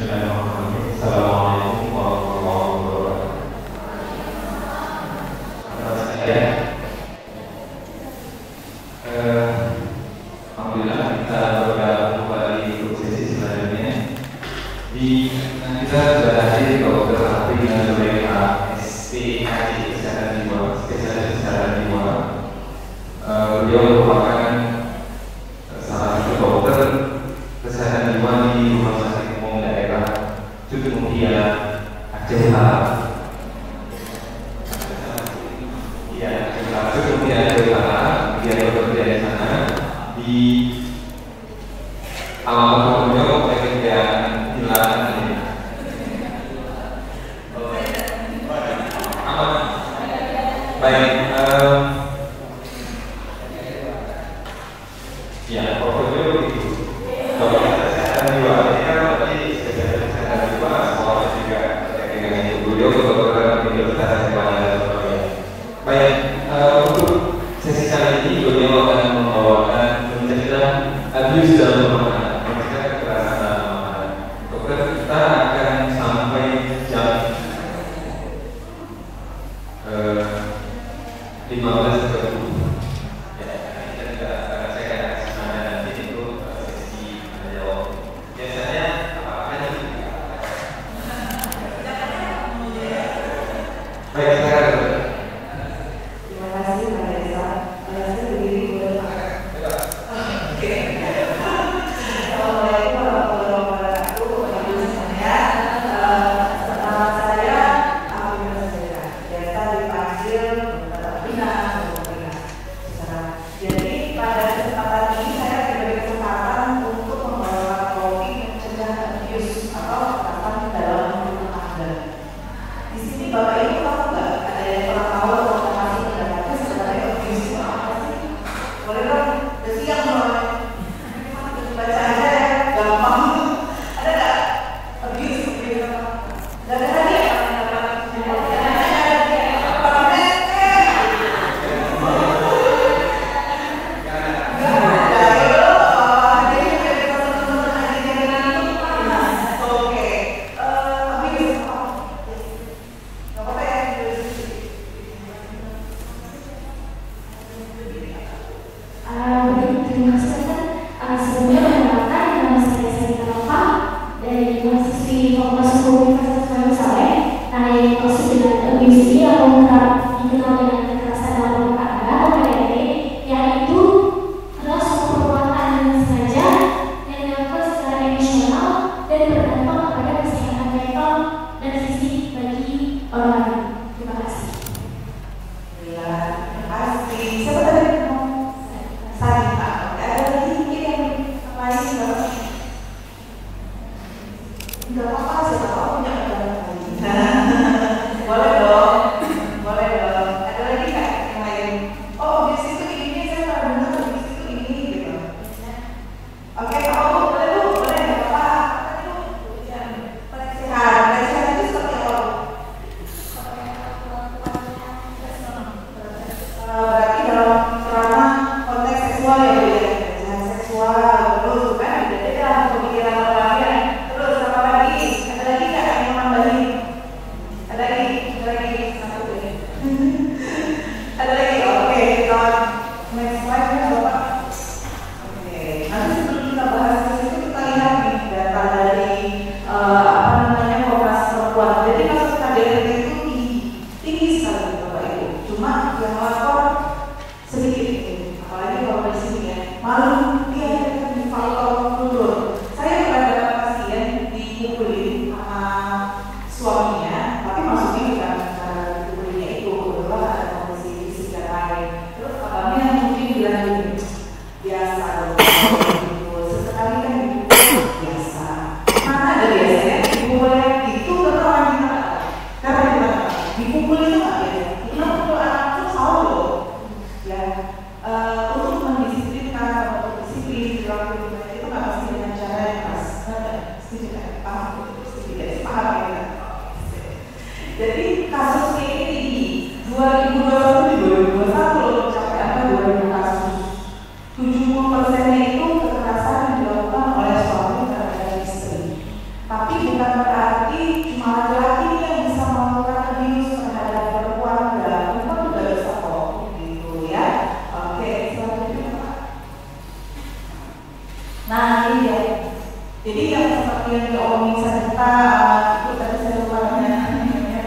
Bismillahirrahmanirrahim. Assalamualaikum warahmatullahi wabarakatuh. Nama saya, alhamdulillah kita bergabung kembali di sesi selanjutnya. Kita sudah hadir Dr. Hafid Zubaida, SPKJ Kesehatan Jiwa, Spesialis Kesehatan Jiwa. Beliau merupakan salah satu dokter kesehatan jiwa di Rumah Sakit Umum Daerah Sudut Mulia Aceh Utara. Ya, Sudut Mulia Aceh Utara. Dia bekerja di sana di alamat beliau pekerjaan hilangan ini. Baik. Ya, portfolio begitu. Dokter kesehatan jiwa ini kan berarti spesialis kesehatan jiwa, sekolah juga dengan itu beliau kedokteran Universitas Erlangga dan sebagainya. Baik, untuk sesi kali ini beliau akan membawakan mencerita abuse dalam rumah tangga, mencerita kekerasan dalam rumah tangga. Dokter, kita akan sampai jam 15.30. Terus apa lagi? Tapi bukan berarti cuma laki-laki yang bisa melakukan abuse terhadap perempuan, perempuan juga bisa kok, gitu ya. Oke, selanjutnya Pak. Nah ini ya. Jadi yang seperti yang diomongin Sanita, itu tadi saya lupa namanya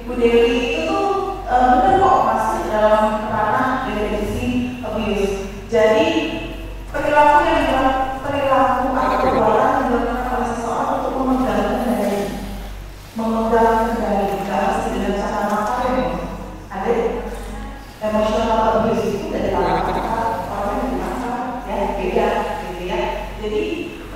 Bu Dewi itu tuh benar kok masuk dalam ranah definisi abuse. Jadi perilaku atau perbuatan yang dilakukan oleh seseorang untuk memegang kendali, nggak harus dengan cara makar ya. Ada emotional abuse itu dari kata-kata orang yang dimakar ya beda gitu ya. Jadi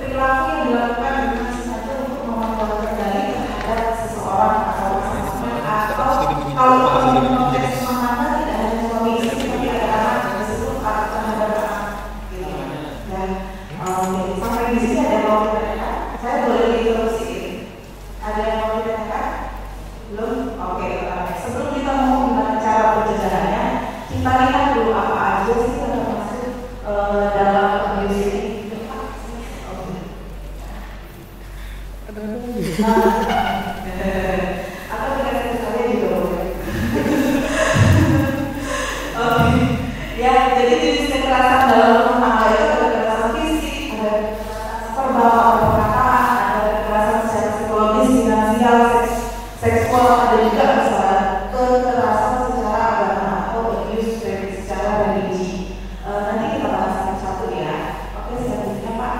perilaku yang dilakukan dengan sengaja untuk memegang kendali terhadap seseorang atau pasangan, atau kalau konteks rumah tangga tidak hanya suami istri tapi ada anak yang disebut terhadap anak gitu ya. Sampai di sini ada yang mau ditanyakan? Saya boleh diinterupsiin. Ada yang mau ditanyakan? Belum? Oke, sebelum kita mau menggunakan cara pencegahannya, kita lihat dulu apa aja sih yang termasuk dalam abuse ini. Atau dikasih saya juga boleh. Ya, jadi jenis kekerasan dalam rumah tangga itu ada kekerasan fisik, ada kekerasan verbal atau perkataan, ada kekerasan secara psikologis, finansial, seksual, ada juga misalnya kekerasan secara agama atau abuse secara religi. Nanti kita bahas satu-satu ya. Oke, selanjutnya Pak.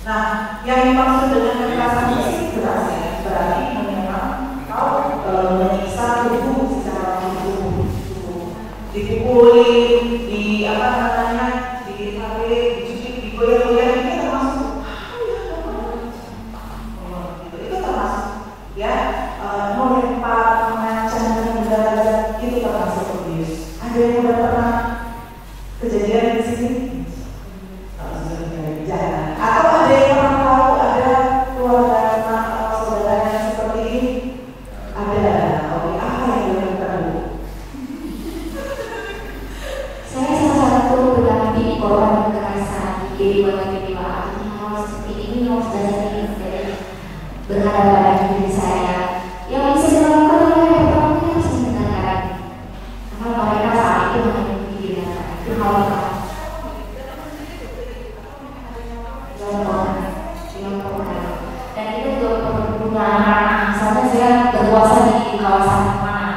Nah, yang dimaksud dengan kekerasan fisik berarti menyerang atau menyiksa tubuh secara tubuh, dipukulin, ditarik, dicubit, digoyang-goyang, ini termasuk itu termasuk ya, melempar, mengancam dengan benda itu termasuk abuse. Ada yang udah pernah kejadian di sini? Jangan. Atau ada yang pernah tahu ada keluarga anak atau saudara yang seperti ini? Ada. Oke, apa yang dilakukan Bu? Saya salah satu pendamping korban kekerasan di kejiwaan. Hal seperti ini harus dari berhadapan dengan diri saya. Yang bisa dilakukan oleh pertama harus mendengarkan. Karena mereka saat itu hanya mendengarkan. Itu hal pertama. Dan itu juga penggunaan misalnya saya berpuasa di kawasan mana,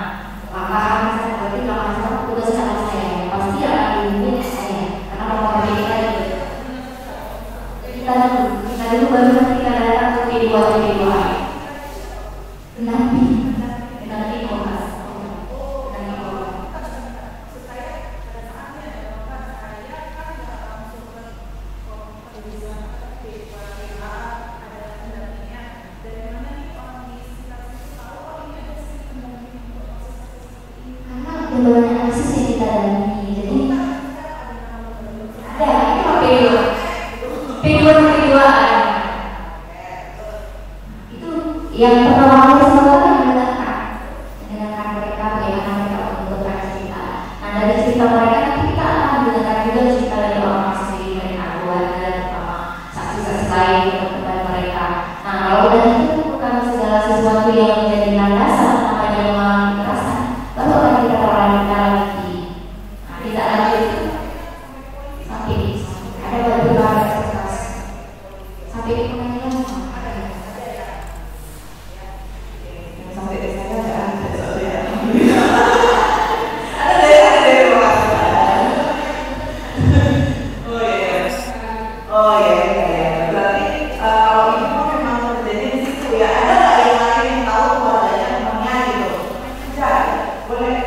maka saya berarti kawasan tugas anak saya pasti akan dibimbing saya karena bapak kita dulu baru nanti kita datang ke kedua nanti komnas banyak kasus yang kita dalami, jadi ada itu P2 itu yang pertama kali saya lakukan mendengarkan mereka bagaimana mereka menentukan cerita. Nah dari cerita mereka nanti kita akan mendengarkan juga cerita dari orang sendiri, mereka keluarga, terutama saksi-saksi lain teman-teman mereka. Nah kalau udah itu bukan segala sesuatu yang menjadi landasan namanya mengalami kekerasan, baru akan kita lanjutkan lagi. Nah, tidak lanjut itu sampai ada beberapa kekerasan sampai di pengadilan sampai di sana nggak ada soalnya. Ada dari luar. Oh iya. Berarti kalau itu memang terjadi di situ ya. Ada nggak yang lain yang tahu keluarganya temannya gitu? Ya, boleh.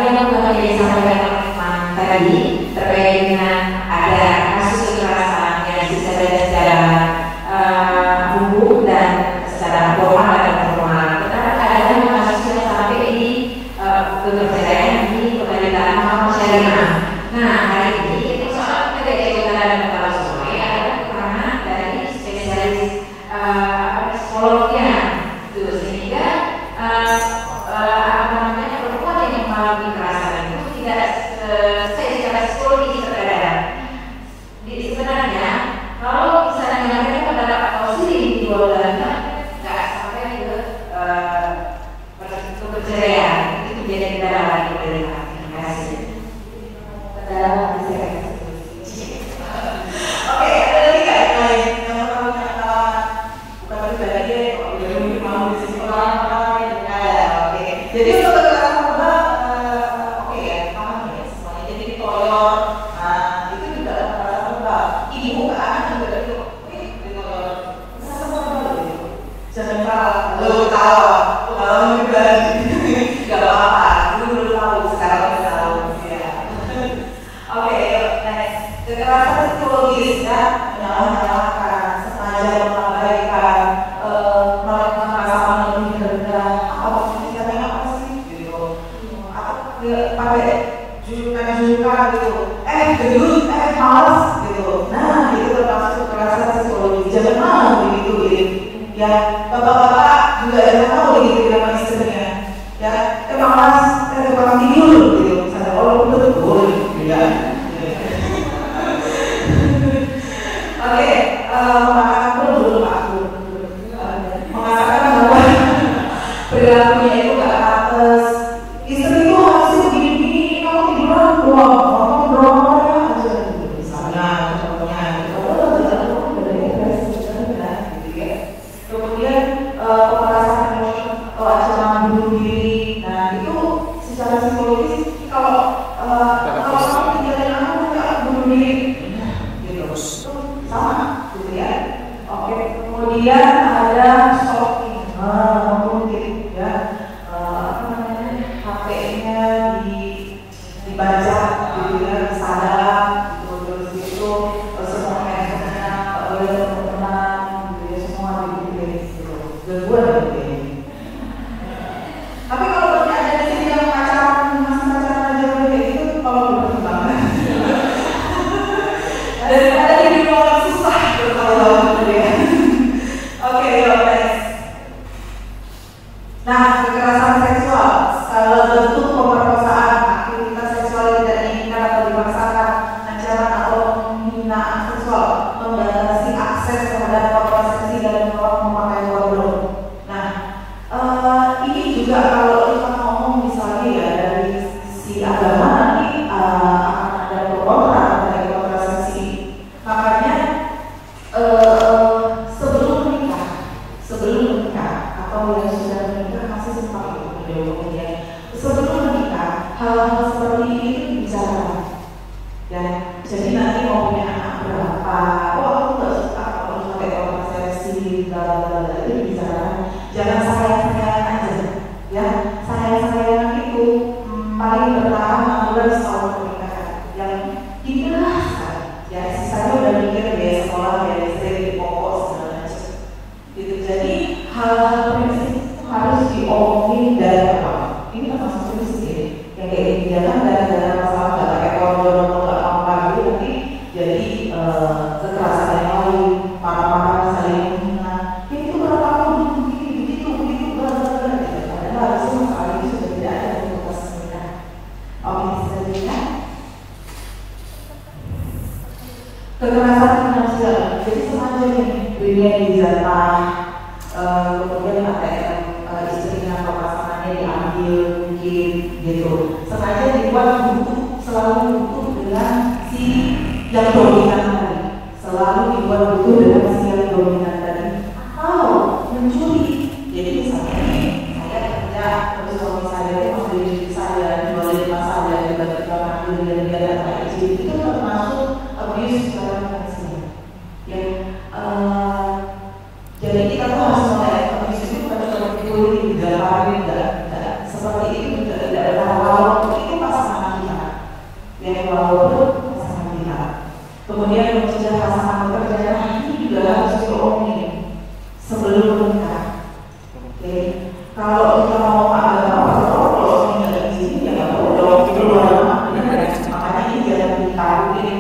Yang tadi disampaikan teman tadi terkait dengan ada kasus kekerasan yang diselesaikan secara hukum dan secara formal dan informal. Tetapi ada kasus yang sampai di kepercayaan di pengadilan mahkamah syariah. Nah hari ini persoalan kejadian dan kepala sungai adalah kekurangan dari spesialis psikolognya, sehingga perempuan yang mengalami kekerasan itu tidak secara psikologis dikoyor. Nah, itu juga kekerasan verbal. Ibu ke anak juga dikoyor. Kekerasan verbal gitu. Jangan salah, lo tahu, kalau juga nggak apa-apa. Dulu belum tahu, sekarang udah tahu. Ya. Oke, next. Kekerasan psikologis ya, menyalahkan, sengaja mengabaikan, melakukan rasa lebih rendah. Apa maksudnya apa sih? Gitu. Pakai jujukan gitu. Gendut, malas gitu. Nah, itu termasuk kekerasan psikologis. Jangan mau digituin. Ya, bapak-bapak juga jangan mau digituin sama istrinya. Ya, malas, tukang tidur gitu. Misalnya, oh betul, ya. Oke, mengatakan dulu Pak Aku mengatakan bahwa perilakunya itu gak pantas. Istri itu harusnya begini-begini, kamu tiduran dorong aja misalnya, contohnya kemudian kekerasan emosional atau ancaman bunuh diri. Nah itu secara psikologis kalau kamu tinggalin aku bunuh diri sama gitu ya. Oke, kemudian ada stalking, mengutip ya, HP-nya dibajak gitu ya, disadap gitu, terus itu semua handphone-nya oleh teman-teman gitu ya, semua dibeli gitu. Gangguan gitu ya. Tapi kalau ada di sini yang pacaran, masih pacaran aja kayak gitu, tolong dipertimbangkan. Daripada hidup orang susah bertahun-tahun ya. Oke, next. Nah, kekerasan seksual, segala bentuk pemerkosaan, aktivitas seksual yang tidak diinginkan atau dipaksakan, ancaman atau penghinaan seksual, membatasi akses terhadap kontrasepsi dan menolak memakai kondom. Nah, ini juga kalau kita ngomong misalnya ya dari sisi agama nanti akan ada kontra dari kontrasepsi. Makanya sebelum menikah atau yang sudah menikah masih sempat kemudian sebelum menikah hal-hal seperti ini itu dibicarakan ya. Jadi nanti mau punya anak berapa, oh aku nggak suka kalau pakai kontrasepsi, itu dibicarakan. Jangan sayang-sayangan aja ya. Sayang-sayangan itu paling bertahan 6 bulan setahun pernikahan yang indah ya, sisanya udah mikir biaya sekolah, biaya listrik, pokok segala macam gitu. Jadi hal-hal prinsip harus diomongin dari awal. Ini termasuk prinsip ya, yang kayak gini jangan gara-gara masalah nggak pakai kondom atau nggak apa gitu nanti jadi kekerasan yang lain, marah-marah saling menghina. Itu berapa tahun begitu benar-benar gitu. Padahal harusnya masalah ini sudah tidak ada di proses pernikahan. Oke, selanjutnya kekerasan finansial. Jadi sengaja nih dunia dijatah, kemudian ATM istrinya atau pasangannya diambil mungkin gitu. Sengaja dibuat butuh, selalu butuh dengan si yang dominan tadi. Selalu dibuat butuh dengan si yang dominan tadi. Atau mencuri. Jadi misalnya nih, saya kerja, terus suami saya itu ambil duit saya, jualin emas saya, tiba-tiba ngambil dari dia dan tak izin, itu termasuk abuse secara finansial. Ya, jadi kita tuh harus melihat abuse itu bukan cuma dikulit, digaparin, enggak seperti itu juga tidak ada. Walaupun itu pasangan kita, ya walaupun pasangan kita. Kemudian mencegah pasangan bekerja, ini juga harus diomongin sebelum menikah. Oke, kalau kita mau kalau suami nggak izin ya nggak boleh dong. Makanya ini jangan ditaruhin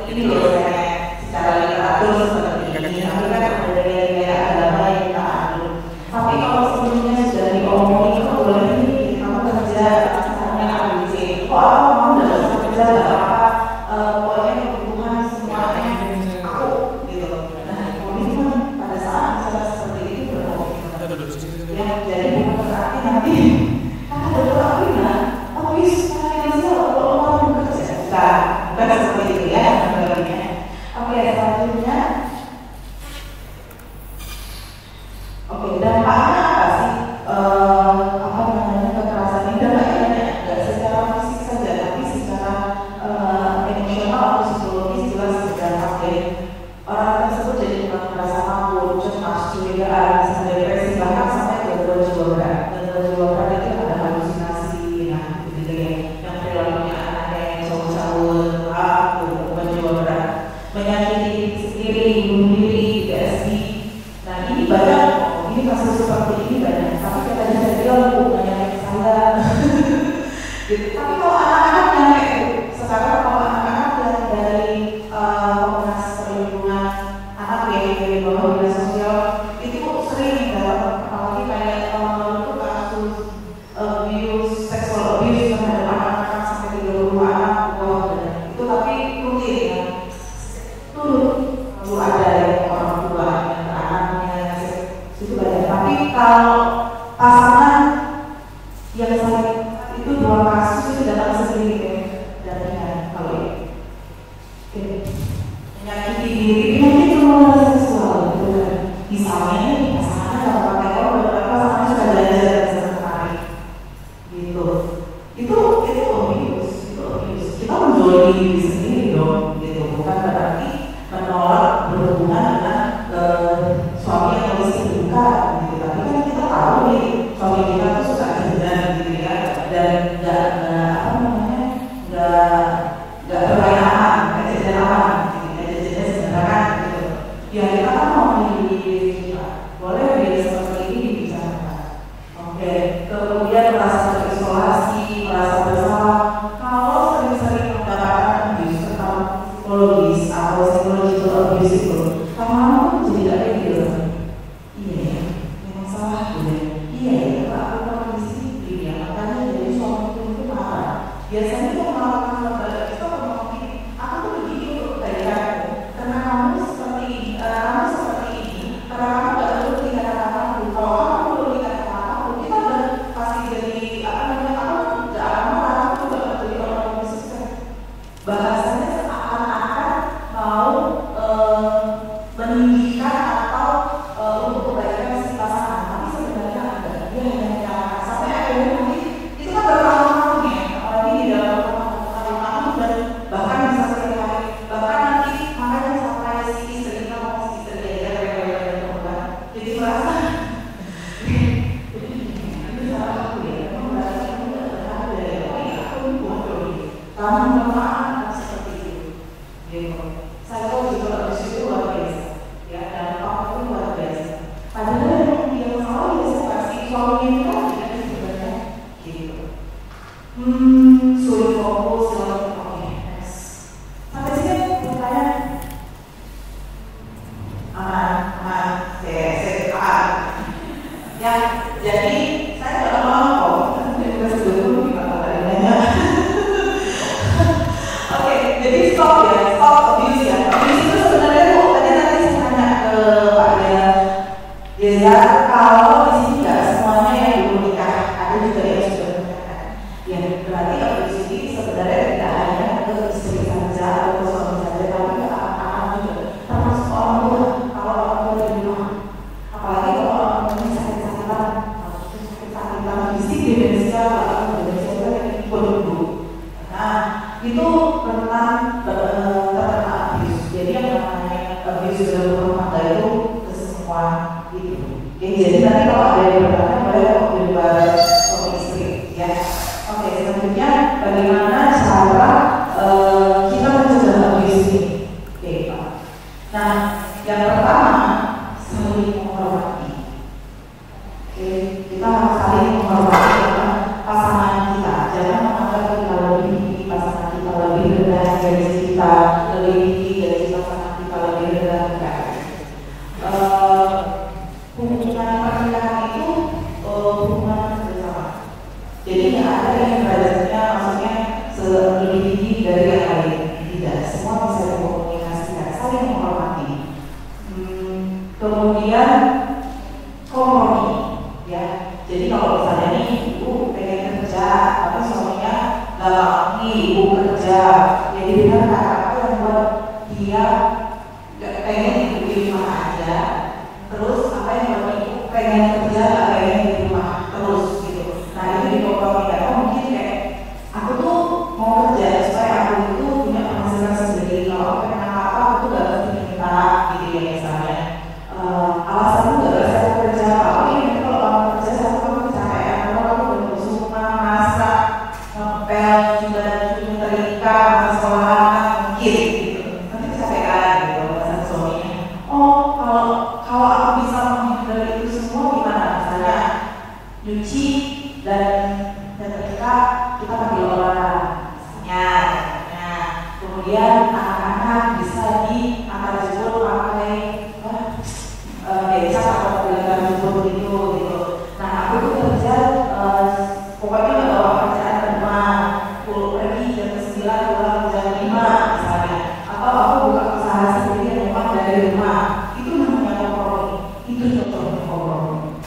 ini loh saya secara literatur seperti ini. Tapi kan ada gaya agama yang kita ambil. Tapi kalau sebelumnya sudah diomongin, kamu boleh ini kamu kerja misalnya ABC. Kok aku mau dalam kerja nggak apa-apa. Pokoknya kebutuhan semuanya aku gitu. Nah, komitmen pada saat misalnya seperti itu berkomitmen. Ya, jadi bukan berarti nanti ada berapa oh bisa finansial kalau mau bekerja bukan seperti itu ya. Oke, selanjutnya dampaknya apa sih kekerasan ini? Dampaknya nggak secara fisik saja tapi secara kalau pasangan yang saya itu 2 kasus itu datang sendiri dari kalau menyakiti diri mungkin hubungan seksual gitu kan. Misalnya nih pasangannya kalau pakai beberapa pasangannya sudah belajar dari sekali gitu. Itu abuse. Kita menjual diri sendiri dong gitu, bukan berarti menolak berhubungan dengan suami atau istri, bukan gitu. Tapi kan kita tahu nih suami kita tuh suka jajan gitu ya, dan nggak berlayanan, nggak jajan gitu, jajannya sembarangan gitu. Ya kita kan mau melindungi diri kita, boleh dia seperti ini dibicarakan. Oke, kemudian merasa terisolasi, merasa bersalah. Kalau sering-sering mendapatkan abuse atau psikologis atau psychological abuse itu, lama-lama jadi gak pede. Iya ya, memang salah gue. Iya ya, aku pernah disiplin ya, makanya jadi suami itu marah. Biasanya tuh melakukan lembaga itu ngomong gini, aku tuh begini untuk kebaikanmu, karena kamu seperti ini, karena kamu gak perlu dikatakan aku. Kalau kamu perlu dikatakan aku, kita udah pasti jadi aku gak akan marah, aku juga gak jadi orang yang konsisten. Bahasanya seakan-akan mau meninggikan atau untuk kebaikan si pasangan, tapi sebenarnya enggak. Dia hanya menyalahkan sampai akhirnya nanti itu kan bertahun-tahun ya, apalagi di dalam tahun-tahun dan bahkan bisa sehari-hari, bahkan nanti makanya sampai si istri ngomong si istri dia rewel-rewel jadi merasa ini salah aku ya, kamu merasa kamu tidak berhak dari aku bodoh, kamu bermaaf seperti itu. Gitu. Saya juga di situ luar biasa, ya, dan itu luar biasa. Padahal yang salah ya saya kasih suaminya kan sebenarnya, gitu. Sulit fokus dalam yes. Sampai sini pertanyaan aman, ya. Jadi saya nggak mau kita sebelum kita tanya. Oke, jadi stop abuse ya. Abuse itu sebenarnya tuh tadi saya tanya ke Pak Deza, kalau di sini nggak semuanya yang belum nikah, ada juga yang sudah menikah. Ya berarti abuse ini sebenarnya tidak hanya ke istri saja atau ke suami saja, tapi ke anak-anak juga, termasuk orang tua. Kalau orang tua di rumah, apalagi kalau orang tua sakit-sakitan fisik, demensia, atau demensia yang ikut. Nah, itu rentan terkena abuse. Jadi yang namanya abuse dalam rumah tangga itu ke semua itu. Jadi nanti kalau ada yang bertanya boleh kok di luar suami istri, ya. Oke, selanjutnya bagaimana cara kita mencegah abuse ini? Oke, Pak. Nah, yang pertama saling menghormati. Oke, kita harus saling menghormati pasangan kita. Jangan menganggap kita lebih tinggi pasangan kita, lebih rendah dari kita, lebih tinggi dari pasangan kita, lebih rendah enggak. Hubungan pernikahan itu hubungan bersama. Jadi nggak ada yang derajatnya maksudnya lebih tinggi dari yang lain. Tidak, semua bisa dikomunikasikan, saling menghormati. Kemudian kompromi, ya. Jadi kalau misalnya nih ibu pengen kerja, tapi suaminya nggak mau ibu kerja, jadi benar apa yang buat dia nggak pengen ibu di rumah aja, terus apa yang buat ibu pengen kerja nggak pengen di rumah terus gitu. Nah itu dikompromikan. Oh mungkin kayak aku tuh mau kerja supaya aku itu punya penghasilan sendiri. Kalau aku pengen apa aku tuh nggak mesti minta gitu ya misalnya. Alasanmu nggak bisa kerja apa ini kalau kamu kerja sama kamu kecapean, kalau kamu berusaha masak, ngepel, juga nyetrika, sekolahan mungkin gitu, nanti kecapean gitu bahasa suaminya. Oh kalau aku bisa menghindari itu semua gimana? Misalnya nyuci dan nyetrika kita pakai orang, misalnya. Kemudian anak-anak bisa diantar jemput pakai becak atau mobil jemput gitu. Nah aku tuh kerja pokoknya nggak bawa kerjaan ke rumah, pergi jam 9 pulang jam 5 misalnya, atau aku buka usaha sendiri yang memang dari rumah. Itu namanya kompromi, itu contohnya kompromi.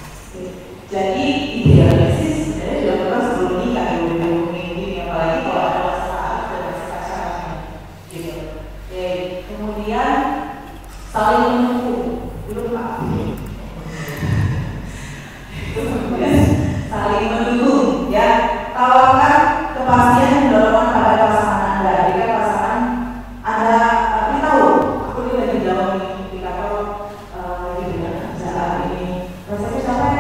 saling mendukung, belum Pak. Saling mendukung, ya. Tawarkan kepastian dorongan pada pasangan Anda. Jika pasangan Anda tahu, aku ini lagi dalam indikator lagi dengan kerjaan ini, rasanya capek.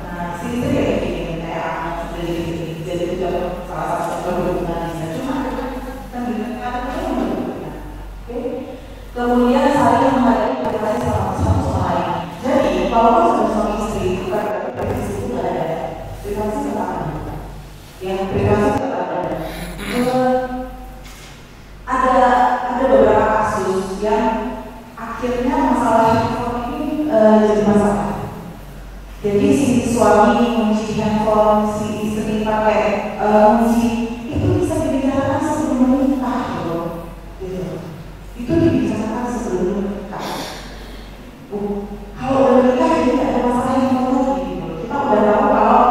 Nah, sini tuh kayak gini, kayak dari jadi itu juga salah satu hubungan bisa. Cuma kan kemudian saling menghargai privasi satu sama lain. Jadi kalau suami istri bukan privasi itu nggak ada, privasi tetap ada. Yang privasi tetap ada. Ada beberapa kasus yang akhirnya masalah handphone ini jadi masalah. Jadi si suami mengunci handphone, si istri pakai kunci, itu bisa dibicarakan sebelum menikah, gitu. Itu dibicarakan sebelum menikah. Kalau udah menikah jadi tidak ada masalah yang lagi, gitu. Kita udah tahu kalau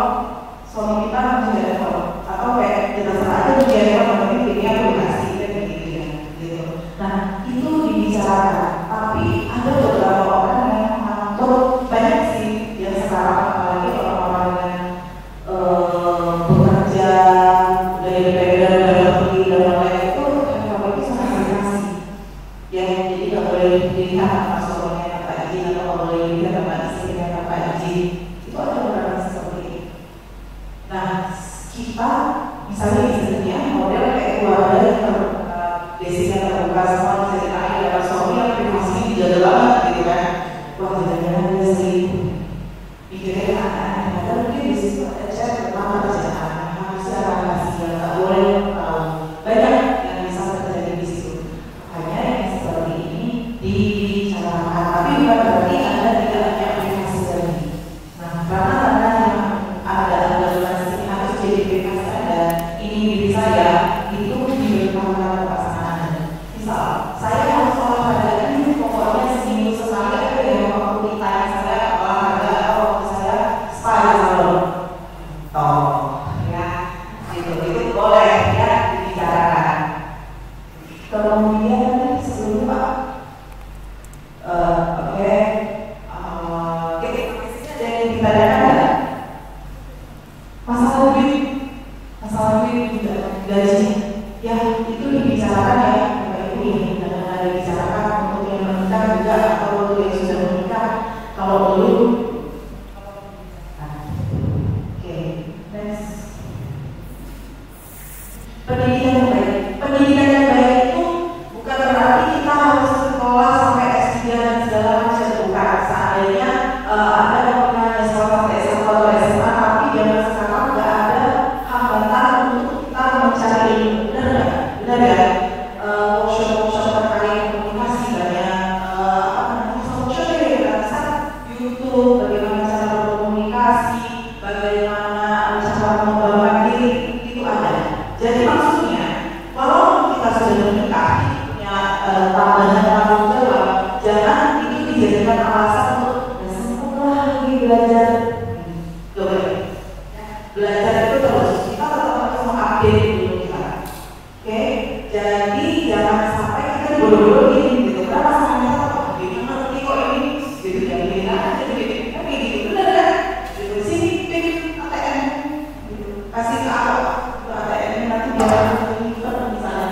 suami kita punya handphone, atau kayak kita serah aja punya handphone, tapi pilihnya aplikasi dan gitu. Nah itu dibicarakan, tapi ada beberapa orang yang mengatur, banyak sih yang sekarang apalagi orang-orang yang bekerja dari beda pergi dan lain-lain itu handphone itu sangat privasi. Ya, jadi nggak boleh dilihat apa suaminya apa izin atau nggak boleh dilihat apa istrinya apa izin. Itu ada beberapa seperti itu. Nah, kita misalnya istrinya model kayak keluarga yang basicnya terbuka semua bisa ditarik dalam suami yang privasi dijaga banget gitu kan. Wah, jangan-jangan dia selingkuh. Pikirnya anak-anak padahal mungkin di situ ada chat tentang kerjaan harusnya rahasia nggak boleh tahu. Banyak yang bisa terjadi di situ. Hanya yang seperti ini dibicarakan, tapi bukan berarti Anda tidak punya privasi lagi. Nah, karena Anda yang ada privasi harus jadi privasi Anda, ini diri saya itu diberikan kepada pasangan Anda. Misal, saya harus olahraga ini pokoknya seminggu sekali ada yang waktu ditanya saya olahraga atau waktu saya spa di salon. Ya, itu boleh ya dibicarakan. Kemudian sebelumnya Pak, oke, ada yang ditanyakan nggak? Masalah duit juga gaji, ya itu dibicarakan ya, Bapak Ibu ini jangan ada dibicarakan untuk yang menikah juga atau untuk yang sudah menikah. Kalau belum, oke, next. Pendidikan yang baik. Pendidikan yang baik itu bukan berarti kita harus sekolah sampai S3 dan segala macam, bukan. Seandainya ada yang punya sekolah sampai S1 atau SMA, tapi zaman sekarang nggak ada hambatan untuk kita mencari ilmu. Benar nggak? Benar ya? Workshop terkait komunikasi banyak, workshop ya bisa YouTube, bagaimana cara berkomunikasi, bagaimana cara mengembangkan diri, itu ada. Jadi maksudnya, kalau kita sudah menikah, punya tambahan tanggung jawab, jangan itu dijadikan alasan untuk semua lagi belajar. Belajar itu terus, kita tetap harus mengupdate dulu kita. Oke, jadi jangan sampai kita bodoh-bodoh gini, gitu. Karena pasangannya apa? Gini ngerti kok ini, gitu ya, gini aja, gitu. Tapi gitu, benar kan? Gitu, sini, bikin ATM, gitu. Kasih ke aku. ATM nanti biar misalnya,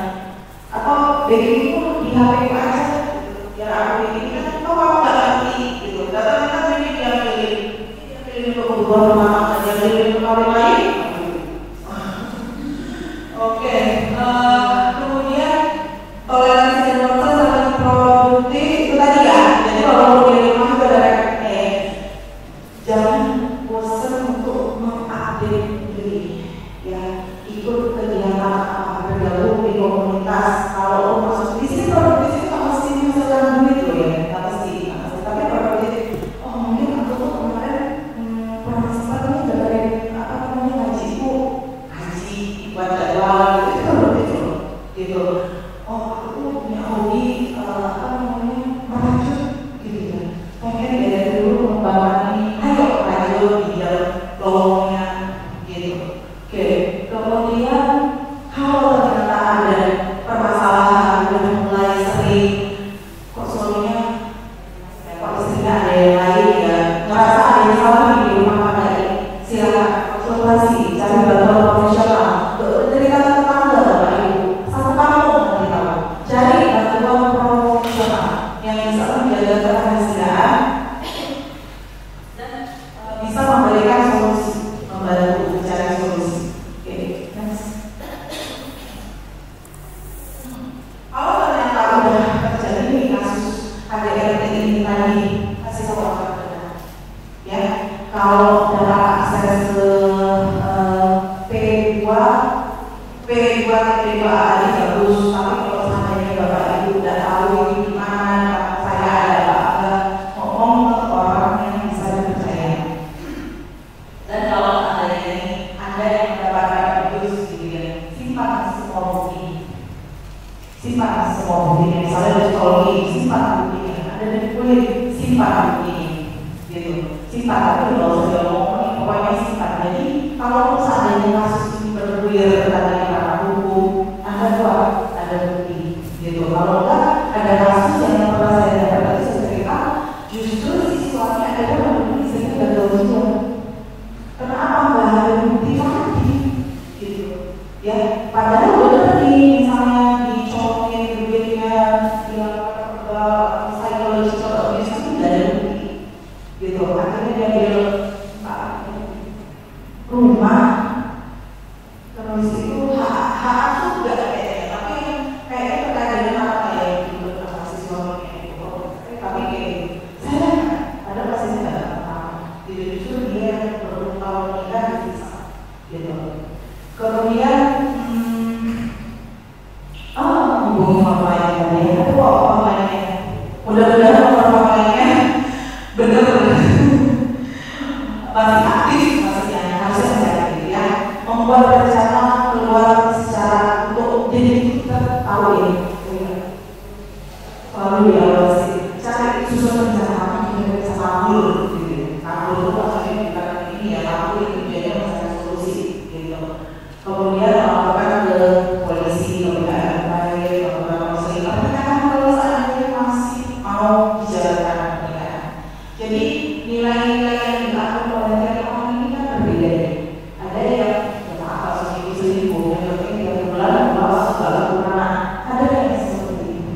atau bikin itu di HP ku aja, gitu. Biar aku bikin kan, kamu nggak ngerti, gitu. Datang kita ini dia pilih untuk kebutuhan rumah, dia pilih untuk kawin lain. Oke, kemudian toleransi dan proses saling produktif itu tadi ya. Jadi kalau di rumah juga ada jangan bosan untuk mengupdate diri, ya ikut kegiatan apa, bergabung di komunitas. Kalau masuk di sini produktif itu nggak mesti menghasilkan duit loh ya, nggak mesti. Tapi produktif, oh mungkin aku tuh kemarin pernah sempat nih dengerin apa namanya ngaji buat jadwal itu produktif loh, gitu. Oh aku tuh punya hobi apa namanya merajut, gitu ya. Pengen dari dulu mengembangkan ini, ayo rajut di dalam lowongnya, gitu. Oke, kemudian kalau ternyata ada permasalahan ini kasus KDRT ini tadi kasih tahu apa ya, kalau dapat akses ke P2 tadi bagus, tapi kalau seandainya Bapak Ibu udah tahu ini gimana, saya ada ngomong ke orang yang bisa dipercaya. Dan kalau seandainya Anda yang mendapatkan abuse gitu ya, simpan semua bukti, misalnya di psikologi, simpan bukti, ada di kulit, simpan bukti, gitu, simpan, tapi kalau saya ngomong, pokoknya simpan. Jadi kalau seandainya kasus ini bergulir tadi hukum, Anda buat ada bukti, gitu. Kalau enggak, ada kasus yang pernah saya dapat itu cerita, justru siswanya ada yang bukti sehingga gagal ujian. Kenapa nggak ada bukti lagi, gitu? Ya, padahal benar nih, misalnya dicokin duitnya, yang psychological abuse itu tidak ada bukti, gitu. Akhirnya dia bilang rumah. Terus itu hak asuh juga kayaknya, tapi kayaknya terkait dengan apa ya itu masih suaminya itu, tapi kayak saya ada pasti tidak apa, jadi justru dia bertahun nikah bisa, gitu. Kemudian hubungi orang lain tadi, aduh orang lainnya, mudah-mudahan orang lainnya benar masih aktif, maksudnya harusnya menjadi ya, membuat rencana keluar secara untuk jadi kita tahu ya, selalu ya cari susun rencana kita bisa kabur, gitu. Kabur itu maksudnya bukan ini ya, kabur itu jadi mencari solusi, gitu. Kemudian melaporkan ke polisi, ke PKRI, ke konseling. Tapi kan kalau seandainya masih mau dijalankan pernikahan, jadi nilai-nilai yang dilakukan oleh orang ini kan berbeda. Ada yang selingkuh, yang penting 3 bulan bawa segala kurang. Ada yang seperti itu,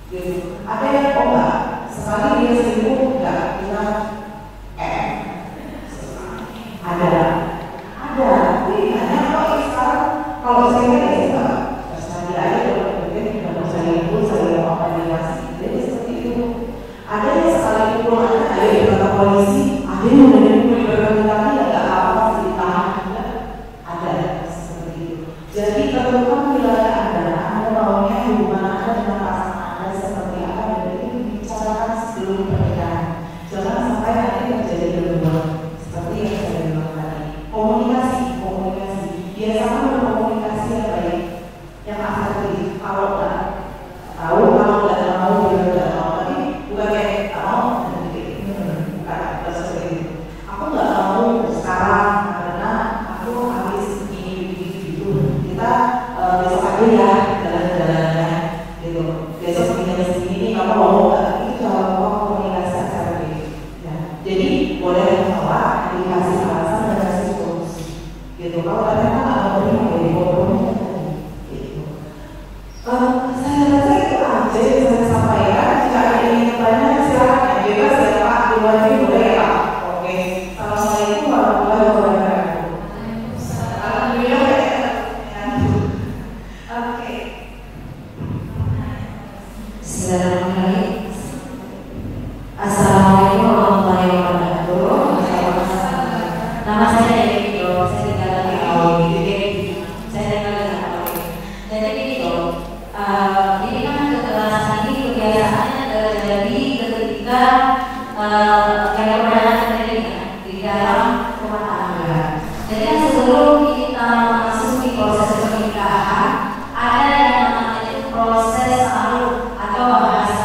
gitu. Ada yang enggak, sekali dia selingkuh enggak bilang ada. Tapi hanya kalau sekarang kalau saya ya enggak, terserah dia aja kalau mungkin tidak mau selingkuh, saya mau aplikasi, jadi seperti itu. Ada yang sekali pukul ada yang kata polisi, ada yang udah dipukul berkali-kali enggak apa-apa sih ditahan. Jadi tentukan wilayah Anda maunya hubungan Anda dengan pasangan Anda seperti apa, dan itu dibicarakan sebelum pernikahan. Jangan sampai nanti terjadi gangguan seperti yang saya bilang tadi. Komunikasi. Biasakan berkomunikasi yang baik, yang asertif. Kalau nggak tahu, kalau nggak mau, nggak mau, tapi bukan kayak mau, bukan seperti itu. Aku nggak mau sekarang karena aku habis kita besok aja ya jalan-jalannya, gitu. Besok segini kamu mau nggak? Itu cara komunikasi secara baik. Ya. Jadi boleh menolak, dikasih alasan dan kasih solusi, gitu. Kalau ternyata nggak mau terima, jadi kompromi tadi, gitu. Saya rasa itu aja yang saya sampaikan. Jika ada yang ingin bertanya silakan ya, bebas ya Pak, duluan ini boleh ya Pak. Oke. Assalamualaikum warahmatullahi wabarakatuh. Alhamdulillah. Bismillahirrahmanirrahim. Assalamualaikum warahmatullahi wabarakatuh. Nama saya Dewi, saya tinggal di Awi. Jadi gini dong, ini kan kekerasan ini kebiasaannya terjadi ketika yang pernah terjadi di dalam rumah tangga. Jadi sebelum kita masuk di proses pernikahan, ada yang namanya proses taruh atau bahasa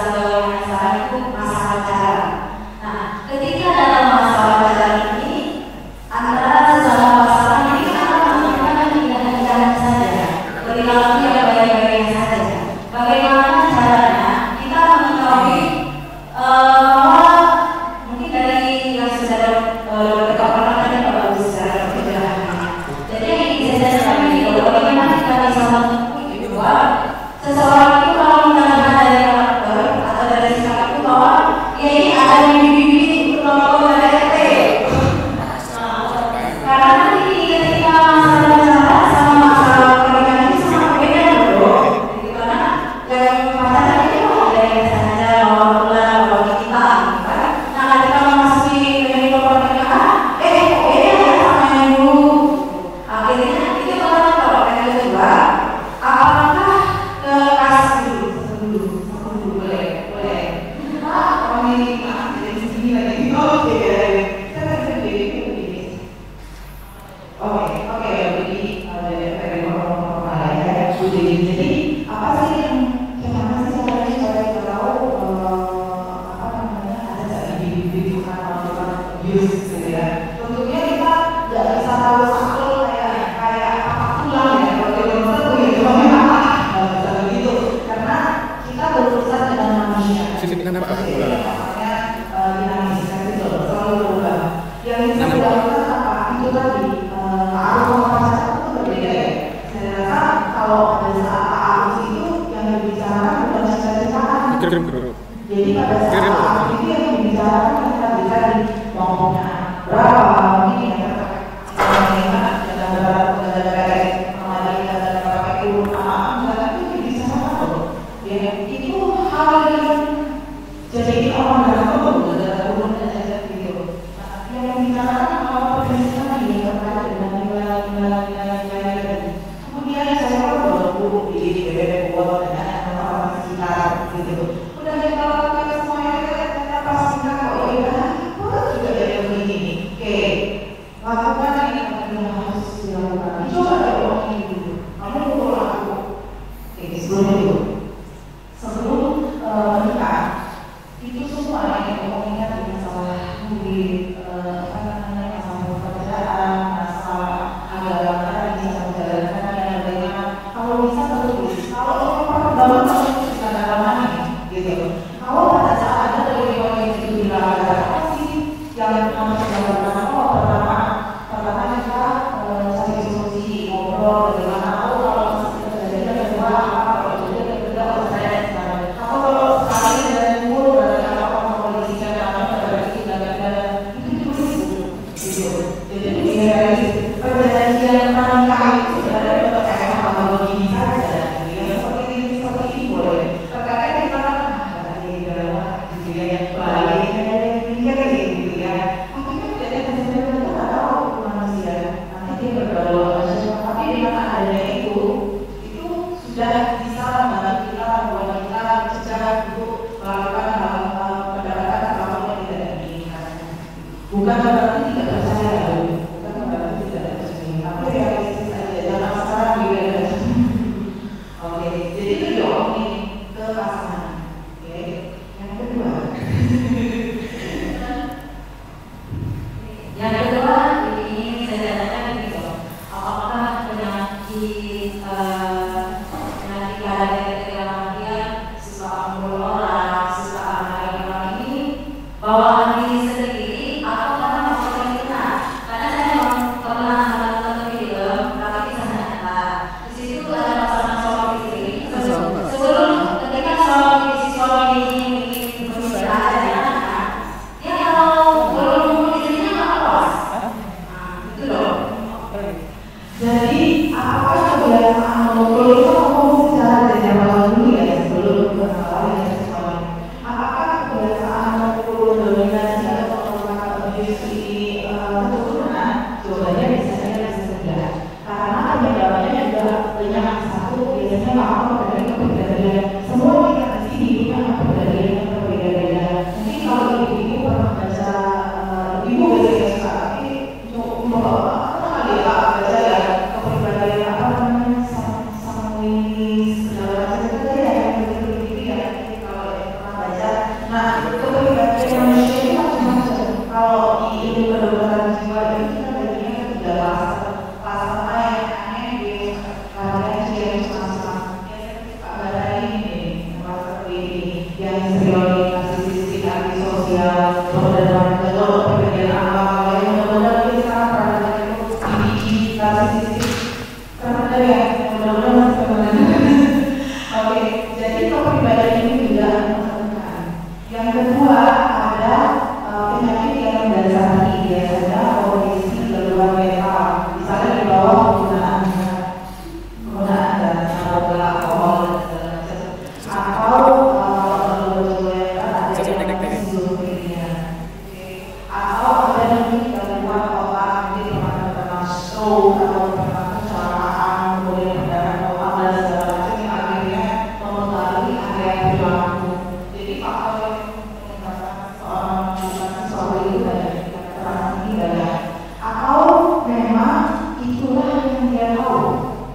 Jadi pada saat itu yang dibicarakan tadi ngomongnya berapa mungkin yang terkait dengan itu hal yang jadi orang dalam video. Yang dibicarakan kalau perbincangan ini terkait dengan nilai-nilai. Kemudian saya baru di BBM buat orang sekitar gitu. Udah kalau semuanya kita pasti kok ya juga jadi begini. Oke, lakukan ini yang harus dilakukan. Coba ada orang ini dulu. Kamu mau laku. Oke, sebelum menikah itu semua yang ngomongnya tentang masalah di masalah pekerjaan, masalah agama, bisa menjalankan yang bagaimana. Kalau bisa terus, kalau orang bangun terus ada mana gitu. Kalau pada saat ada yang itu dilakukan apa sih yang harus dilakukan? Pertama kita cari solusi, ngobrol bagaimana. Kalau masih terjadi yang kedua apa? Yang kedua saya kalau sekali dari mulu dari apa polisi kan berarti itu jadi perjanjian pernikahan itu dari kayak kalau begini saja yang seperti ini boleh terkadang kita ada gitu ya baik gitu ya akhirnya jadi kita tahu manusia nanti dia bergaul tapi dengan adanya itu sudah bisa membantu kita buat kita mencegah untuk melakukan hal-hal pendekatan hal-hal yang tidak diinginkan. Bukan berarti tidak percaya, bukan berarti tidak percaya. Tapi realistis saja, jangan salah juga. Oke, jadi itu dong ini ke pasangan. Oke, yang kedua. Yang kedua ini saya tanyakan gitu, apakah penyakit dia suka mengurus orang, suka orang ini bawaan diri sendiri atau karena masalah kita? Karena saya memang pernah menonton film tapi kisah nyata. Di situ ada pasangan suami istri. Sebelum ketika suami ingin berpisah dari anak, dia kalau belum istrinya nggak puas. Itu loh. Jadi apa kebiasaan ngobrol itu ngomong secara dari awal dulu ya sebelum kenalan ya semuanya. Apakah kebiasaan ngobrol dominasi atau menggunakan industri keturunan? Jawabannya biasanya tidak. Karena penyebabnya juga banyak satu biasanya apa dari kepribadian. Semua kita di sini punya kepribadian yang berbeda-beda. Mungkin kalau ibu pernah baca ibu biasanya suka tapi baca ya kepribadian apa namanya sama ini segala macam itu ya yang begitu ya kalau pernah baca. Nah kepribadian manusia itu macam-macam. Kalau di ilmu kedokteran jiwa itu kita baginya ke 3 fase. Fase apa yang aneh di kalian yang sama-sama yang Pak Badai ini yang seperti ini yang histrioni, narsisistik, antisosial, kemudian kepribadian awal yang benar-benar kita pernah karena ya mudah-mudahan masih kemana-mana. Oke, jadi kepribadian ini juga menentukan. Yang kedua ada penyakit yang mendasari biasanya kondisi gangguan mental, misalnya di bawah penggunaan dan narkoba, alkohol dan segala macam, atau ada schizofrenia, atau ada mungkin gangguan otak, mungkin pernah stroke atau kecelakaan, kemudian perdarahan otak dan segala macam yang akhirnya mempengaruhi area perilaku. Jadi faktor yang menyebabkan seorang itu banyak, keterangan ini banyak. Atau memang itulah yang dia tahu.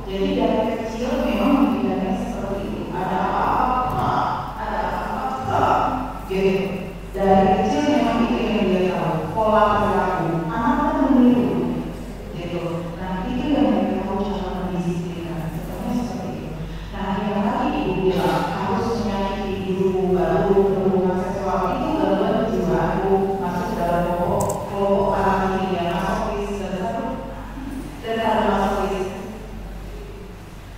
Jadi dari kecil memang pilihannya seperti itu. Ada apa-apa, gitu. Dari kecil memang itu yang dia tahu. Pola perilaku. Anak-anak meniru. Gitu. Nah itu yang mereka tahu cara mendisiplinkan. Sebenarnya seperti itu. Nah yang tadi ibu bilang harus menyakiti ibu baru berhubungan seksual itu gangguan jiwa masuk dalam kelompok anak ini ya masokis dan ada masokis.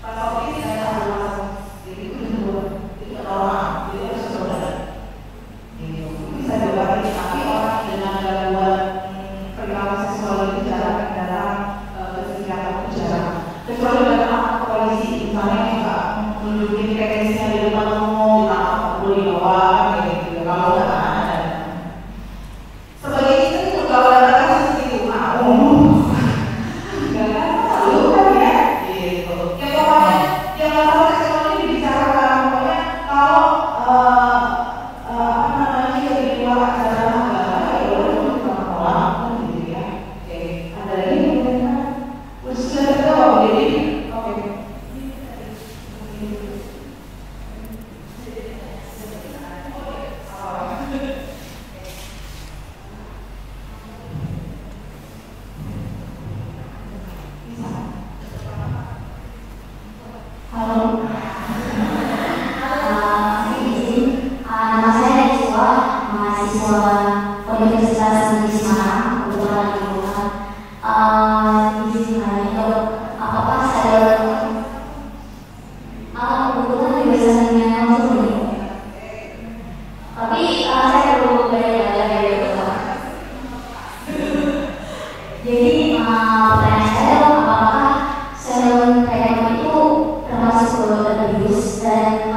Masokis dan ada masokis. Jadi itu normal. Jadi harus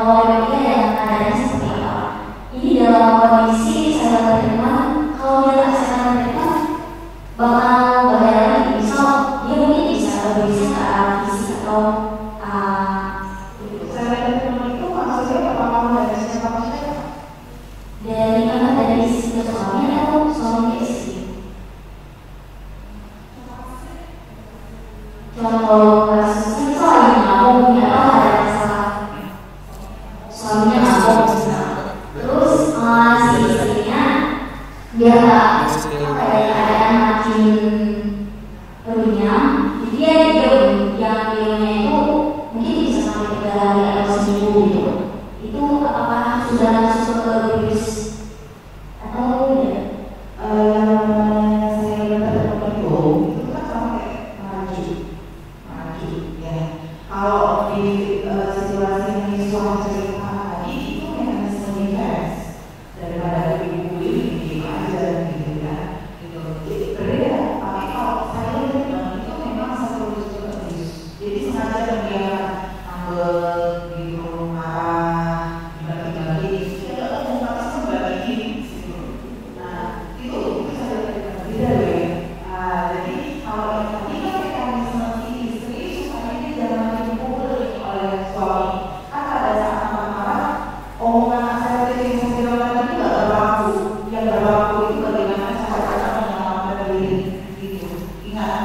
kalau memang dia yang keadaannya seperti apa. Ini dalam kondisi saya berteman, kalau dia tak saya berteman bakal bahaya lagi. Misal dia mungkin bisa berisi ke arah fisik atau saya berteman itu maksudnya pertama dari siapa saja? dari anak dari sisi suaminya atau suaminya istri. Kalau kasusnya itu lagi ngomong ya ada masalah suaminya ngomong terus si istrinya dia kayak keadaan makin runyam, jadi dia diem, yang diemnya itu mungkin bisa sampai 3 hari atau seminggu gitu. Itu apakah sudah masuk ke virus atau tidak? Saya berteman itu kan sampai maju ya. Kalau di situasi yang suami cerita tadi itu mekanisme defense daripada dibully di aja gitu ya, gitu. Berbeda. Tapi kalau saya bilang itu memang psychological abuse. Jadi sengaja membiarkan ngambek gitu, marah, dibagi-bagi. Dia nggak ngomong pasti membagi gitu. Nah itu saya beda ya. Jadi kalau yang tadi kan mekanisme si istri supaya dia jangan dipukul oleh suami. Kan pada saat marah-marah omongan saya yang saya bilang tadi nggak berlaku. Yang berlaku itu bagaimana cara menyelamatkan diri gitu. Ingat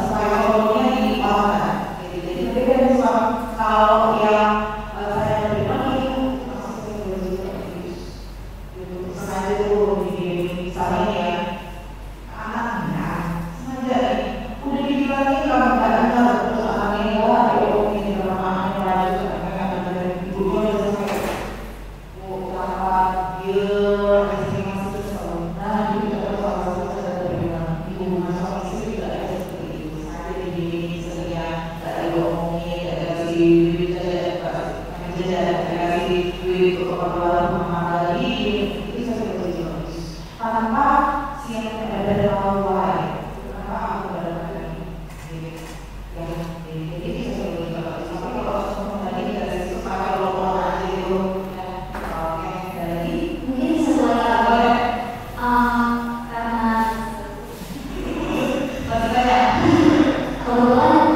psychologinya dilakukan. Jadi beda dengan suami. Kalau yang saya terima itu maksudnya psychological abuse. Gitu. Sengaja itu misalnya ya anaknya sengaja udah dibilangin kalau nggak dengar terus anaknya ya ini dalam anaknya lanjut karena dari ibunya udah selesai mau kenapa dia masih kesel. Nah itu juga salah satu saya terbilang ibu masalah istri tidak ada seperti itu, sengaja dibimbing seria tidak diomongin tidak kasih duit saja kasih duit untuk keperluan rumah lagi itu saya berjauh tanpa siang ada dalam wahai tanpa aku berada lagi jadi saya berjauh tapi kalau semua tadi dari situ pakai logo aja itu oke dari Mungkin sesuai karena masih banyak kebetulan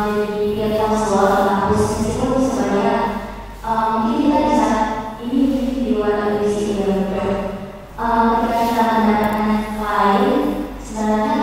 jadi dia tahu seluar kampus meskipun sebenarnya mungkin kita bisa ini mungkin di luar dari sisi yang ketika kita mendapatkan klien sebenarnya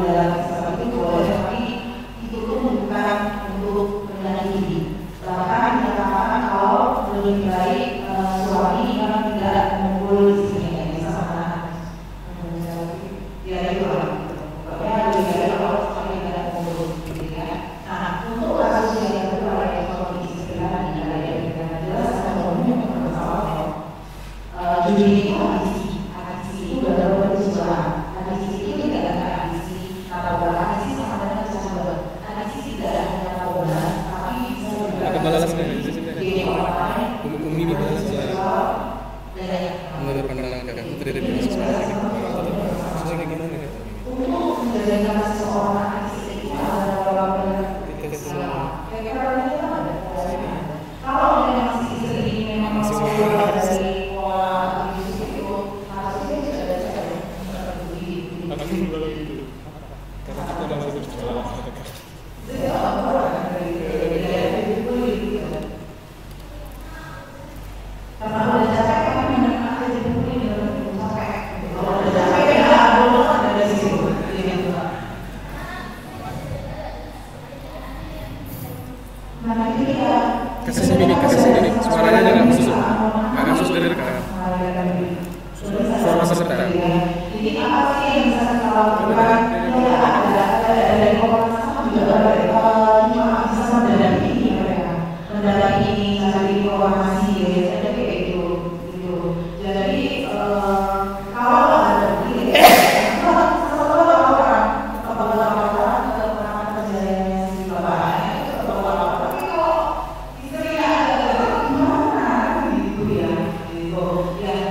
Dalam Islam itu boleh, tapi itu pun bukan untuk menjadi balas Ini orang Umi balas menurut pandangan kakak terhadap kasus ini. Soalnya gimana ya? untuk menjadikan seseorang itu adalah kalau memang si istri ini memang keluar dari pola itu harusnya sudah ada cara karena udah capek kan mendengar aja buku ini udah capek. Kalau udah capek ya belum ada dari situ. Nah itu dia. Kasih sini, suaranya jangan masuk. Nggak masuk dari rekaman. Suara peserta. Jadi apa sih yang bisa kita lakukan? Ya ada dari Komnas HAM juga ada bisa mendampingi mereka, mendampingi cari informasi ya, jadi kayak gitu. Jadi kalau ada begini,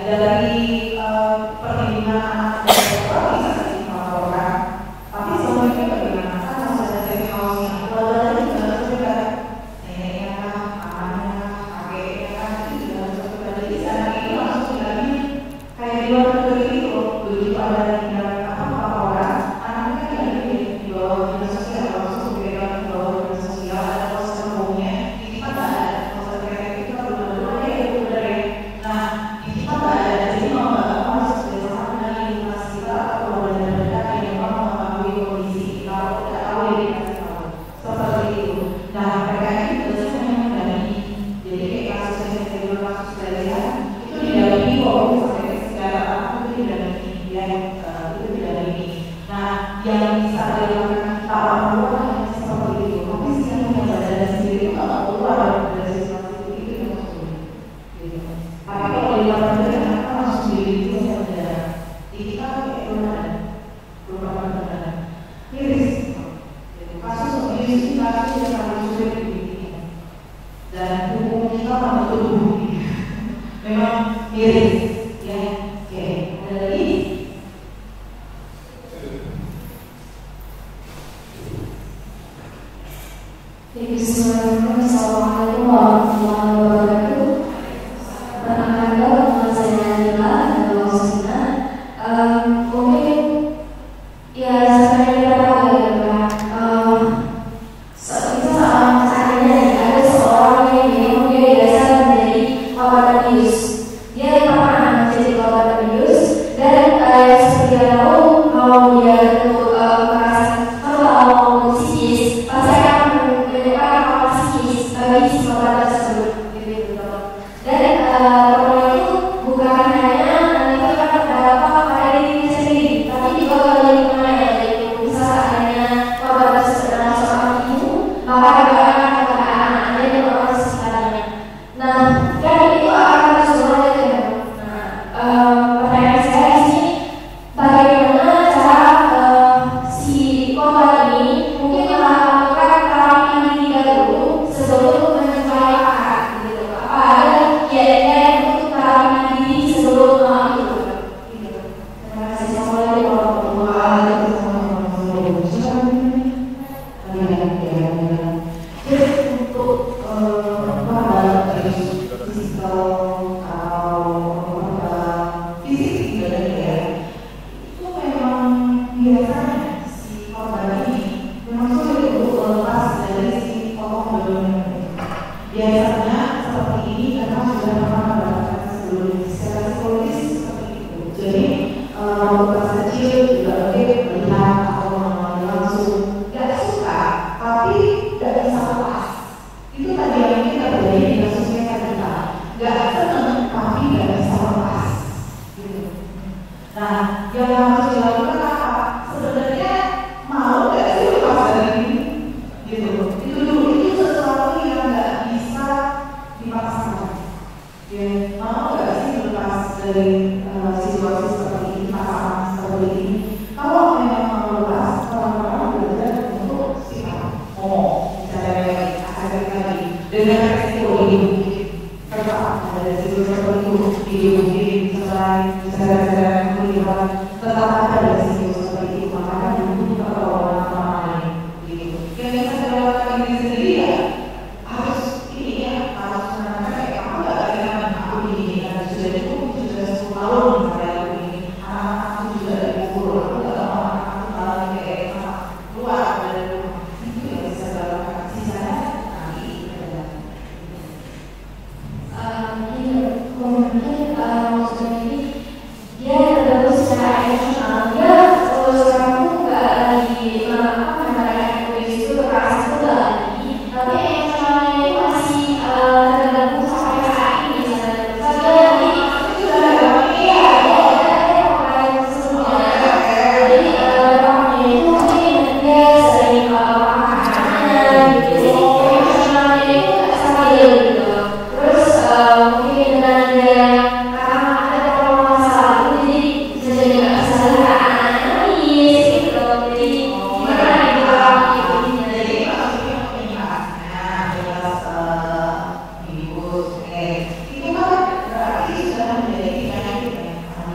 dari perlindungan anak bisa melaporkan, tapi sebenarnya bagaimana kan harus ada safe house-nya, keluarga juga harus juga neneknya kan, anaknya, kakeknya kan itu juga harus juga. Jadi anak ini langsung bilangnya kayak di luar negeri itu, begitu ada tindakan laporan, anaknya kan di bawah dinas sosial, langsung dipegang di bawah dinas sosial, ada proses hukumnya, di kita nggak ada proses kreatif itu benar-benar ya itu benar ya. Nah di kita nggak ada, jadi mau nggak mau harus bersama dengan lingkungan kita atau benar-benar yang memang mengetahui kondisi kita, tidak tahu ya kita tahu seperti itu. Nah mereka ini biasanya memang dari jadi kayak kasus yang saya bilang kasus pelecehan itu didampingi kok sampai segala apa itu didampingi ya itu didampingi. Nah yang bisa dilakukan kita orang tua hanya seperti itu. Tapi sih yang punya badan sendiri itu nggak keluar dari situasi itu yang maksudnya. Tapi kalau di luar negeri mereka langsung diri itu yang ada di kita belum ada miris. Kasus abuse itu kasus yang paling sulit dibikin dan hukum kita memang betul memang miris ya. Oke, ada lagi. Bismillahirrahmanirrahim. Assalamualaikum warahmatullahi wabarakatuh. Perkenalkan nama saya Nila Rosina. Mungkin ya seperti kita tahu ya Pak. Seandainya ada seorang yang mungkin biasa menjadi korban abuse. Dia pernah menjadi korban abuse dan seperti kita tahu kalau dia untuk merasa kalau psikis pasti akan menyebabkan hal psikis bagi si korban tersebut gitu. Dan korban itu bukan hanya nanti akan berdampak pada dirinya sendiri, tapi juga pada lingkungannya. Yaitu misalnya korban tersebut adalah seorang ibu, maka juga akan kepada anak-anaknya dan orang sekitarnya. Nah, dan itu akan terus berlanjut ya. Pertanyaan saya di sini, bagaimana cara si korban ini mungkin melakukan perawatan diri dahulu sebelum mencapai akad gitu. Apa ada kiat-kiat untuk perawatan diri sebelum itu? Gitu. Terima kasih. Assalamualaikum warahmatullahi wabarakatuh. Jadi untuk fisikal atau fisik badan ya itu memang biasanya si korban ini memang sulit untuk lepas dari si tokoh dominan. Biasanya seperti ini karena sudah pernah mendapatkan sebelumnya secara psikologis seperti itu. Jadi waktu kecil juga mungkin melihat atau mengalami langsung nggak suka tapi nggak bisa lepas. Itu tadi yang kita terjadi di kasusnya kita nggak senang tapi nggak bisa lepas gitu. Nah yang harus dilakukan apa? Sebenarnya mau nggak sih lepas dari ini gitu. Itu dulu, itu sesuatu yang nggak bisa dipaksakan ya. Mau nggak sih lepas dari situasi seperti ini, pasangan seperti ini? Kalau memang mau lepas, kalau belajar untuk sikap ngomong, bicara baik, akademik lagi. Dan dengan resiko dibuat kerja ada resiko seperti dibuat selain kuliah tetap ada resiko seperti itu makanya dulu orang lain gitu. Yang bisa saya lakukan diri sendiri ya harus ini ya harus menanamkan kayak kamu nggak lagi dengan aku ini karena sudah cukup sudah 10 tahun saya aku ini anak aku juga dipukul aku nggak mau anak aku malah kayak keluar dari rumah itu yang bisa saya lakukan sisanya nanti mungkin maksudnya ini dia tergabung secara emosional dia sekarang tuh nggak lagi merayakan puisi itu kekerasan itu nggak lagi tapi emosionalnya itu masih tergabung sampai saat ini misalnya itu sudah iya ada orang sebelumnya jadi orangnya itu mungkin dia sering makanan gitu jadi emosionalnya itu stabil gitu terus mungkin dengan dia karena ada trauma masa lalu jadi bisa jadi nggak bisa lihat anaknya nangis gitu jadi gimana gitu orang itu jadi maksudnya penyimpanan jelas ibu itu kan berarti sudah menjadi penyakit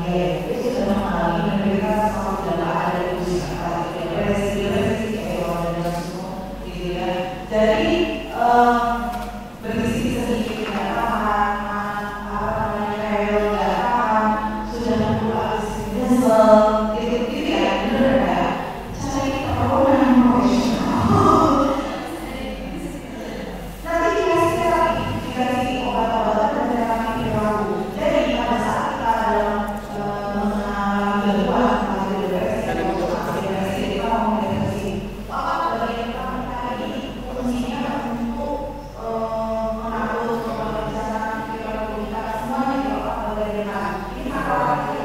dia itu sudah mengalami menderita sama sudah ada usia depresi dan semua gitu ya jadi berisi sedikit tidak tahan apa namanya kayak nggak tahan sudah mulai nyesel gitu ya bener ya cari pertolongan profesional nanti dikasih obat-obatan dan terapi perilaku jadi pada saat kita dalam mengalami gangguan atau depresi kita mau depresi apa bagian kita tadi fungsinya untuk mengatur pemeriksaan perilaku kita semuanya kalau bagaimana ini apalagi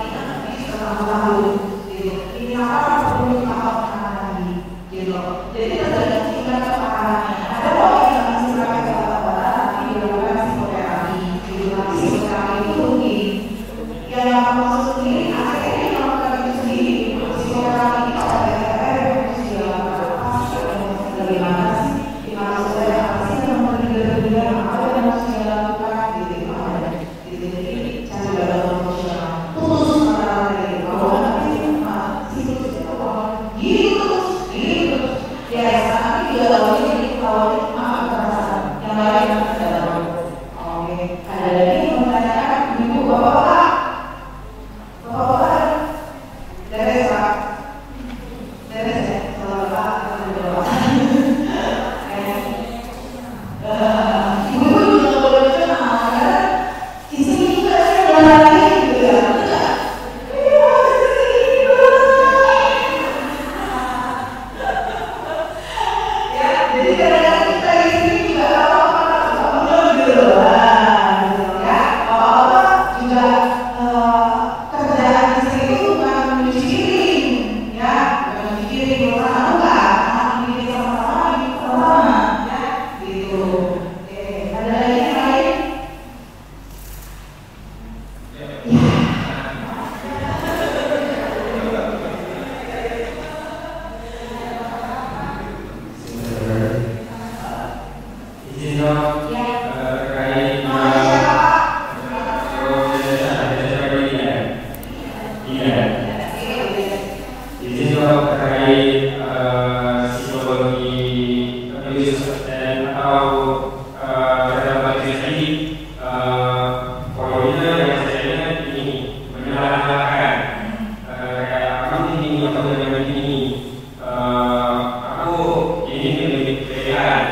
kita bisa tahu gitu ini apa perlu tahap lagi gitu jadi tergantung tingkat keparahannya ada kok yang masih pakai obat-obatan tapi dilakukan psikoterapi gitu psikoterapi itu mungkin yang maksud sendiri akhirnya yang melakukan itu sendiri psikoterapi itu ada harus dilakukan bagaimana sih dimaksud saya apa sih yang mentrigger apa yang harus dilakukan gitu itu ada gitu jadi cari bantuan profesional putus masalah dari bahwa nanti siklus itu gitu ya tapi juga awalnya maaf perasaan yang lain tidak tahu oke ada lagi yang menanyakan ibu bapak beres pak beres ya kalau bapak ibu juga boleh berkenal karena di sini juga ada lagi gitu ya jadi kadang-kadang kita di sini juga apa-apa gitu ya apa-apa juga kerjaan istri itu bukan mencuci piring ya bukan mencuci piring bersama enggak anak ini sama-sama hidup bersama ya gitu oke ada lagi yang lain izin dong terkait izin dong terkait psikologi abuse dan atau dalam bagian tadi poinnya yang saya ingat ini menyalahkan kayak kamu ini atau dengan ini aku ini lebih pilihan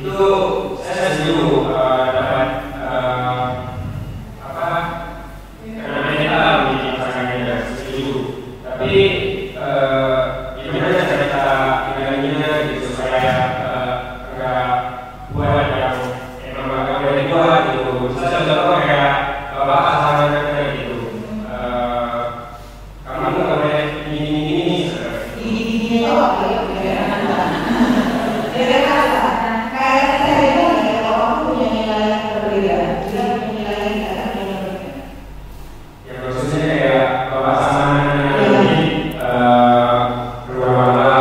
itu saya setuju dapat karena mental di pasangannya setuju tapi gimana cara tinggalnya gitu supaya nggak buat yang emang nggak boleh buat gitu misalnya contoh kayak bapak pasangannya gitu kamu nggak boleh ini itu apa ya kayak saya itu orang punya nilai yang berbeda dia punya nilai yang berbeda ya maksudnya kayak bapak sama anaknya keluar malam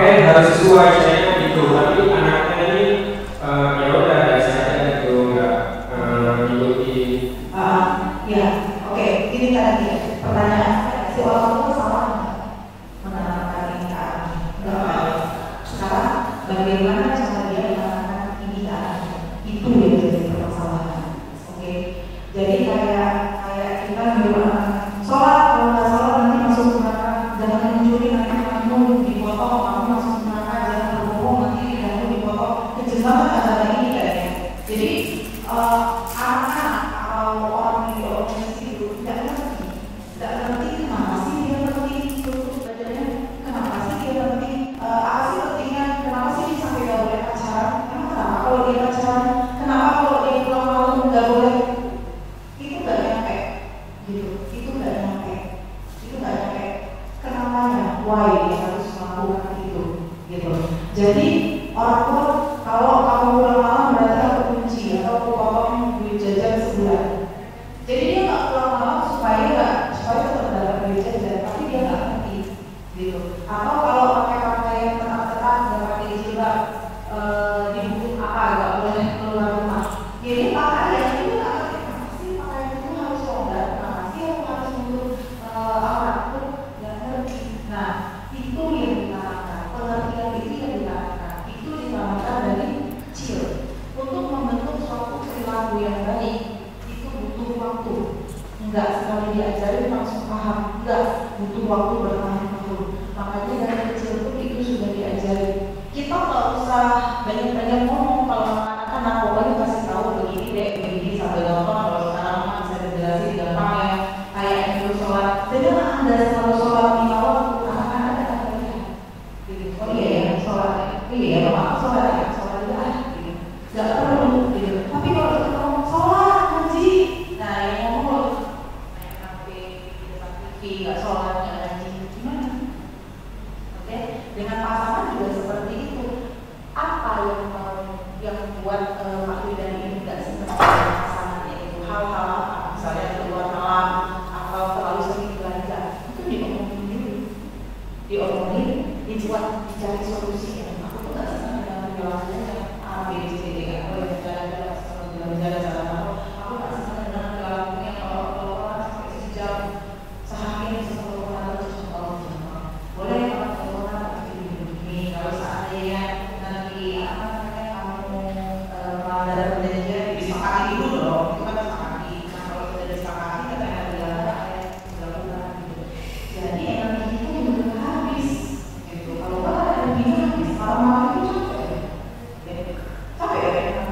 pakai harus sesuai saya gitu. Tapi anaknya ini ya udah biasa aja gitu, nggak mengikuti. Ya, oke. Ini tadi pertanyaan si orang tua salah menerapkan ini ke anaknya. Enggak. Sekarang bagaimana cara dia menerapkan ini ke anaknya? Itu yang jadi permasalahan. Oke. Jadi kayak kita nyuruh anak sholat, kalau nggak sholat nanti masuk neraka, jangan mencuri nanti kamu dipotong, kamu masuk neraka, jangan berbohong nanti kamu dipotong. Kecil banget agama ini kayaknya. Jadi anak-anak atau orang yang diorganisasi itu tidak ngerti kenapa sih dia ngerti itu belajarnya, kenapa sih dia ngerti apa sih pentingnya, kenapa sih dia sampai nggak boleh pacaran, emang kenapa kalau dia pacaran, kenapa kalau dia pulang malam nggak boleh, itu nggak nyampe gitu, itu nggak nyampe kenapanya, why dia harus melakukan itu gitu. Jadi orang tua kalau kamu pulang malam berarti aku kunci atau aku potong duit jajan sebulan. Jadi dia nggak pulang malam supaya tetap dapat duit jajan, tapi dia nggak ngerti gitu. Atau kalau pakai pakaian ketat-ketat, nggak pakai jilbab, dibungkus apa nggak boleh keluar rumah. Jadi pakaian itu nggak ngerti, kenapa sih pakaian itu harus longgar, kenapa sih aku harus menutup auratku, nggak ngerti. Nah itu yang ditanamkan, pengertian itu yang ditanamkan, itu ditanamkan dari kecil. Untuk membentuk suatu perilaku yang baik itu butuh waktu. Enggak sekali diajarin langsung paham, enggak, butuh waktu bertahun-tahun. Makanya dari kecil pun itu sudah diajarin. Kita nggak usah banyak-banyak ngomong kalau anak-anak, pokoknya kasih tahu begini deh, begini sampai gampang. Kalau sekarang bisa dijelasin gampang ya, kayak dulu sholat. Jadi Anda selalu sholat 5 waktu, anak-anak akan melihat. Oh iya ya, sholat. Iya ya, Bapak sholat ya, sholat ya. Gak perlu gitu. Tapi kalau kita ngomong sholat, ngaji, nah yang ngomong naik kafe, depan TV, gak sholat, gak ngaji, gimana? Oke, dengan pasangan juga seperti itu. Apa yang membuat Pak Widani ini gak senang dengan pasangannya itu? Hal-hal apa? Misalnya keluar malam atau terlalu sering belanja, itu diomongin, dibuat, dicari solusinya. Aku tuh gak senang dengan jalannya A, B, C, D, E, aku yang jalan-jalan aku gak senang dengan jalannya kalau orang sampai sejam sehari sebelum orang terus boleh kalau orang begini, kalau seandainya nanti kamu melanggar perjanjian disepakati dulu dong, itu kan disepakati. Nah kalau sudah disepakati katanya dilakukan gitu. Jadi energi itu juga habis gitu. Kalau nggak ada energi habis, malam-malam itu capek ya gitu.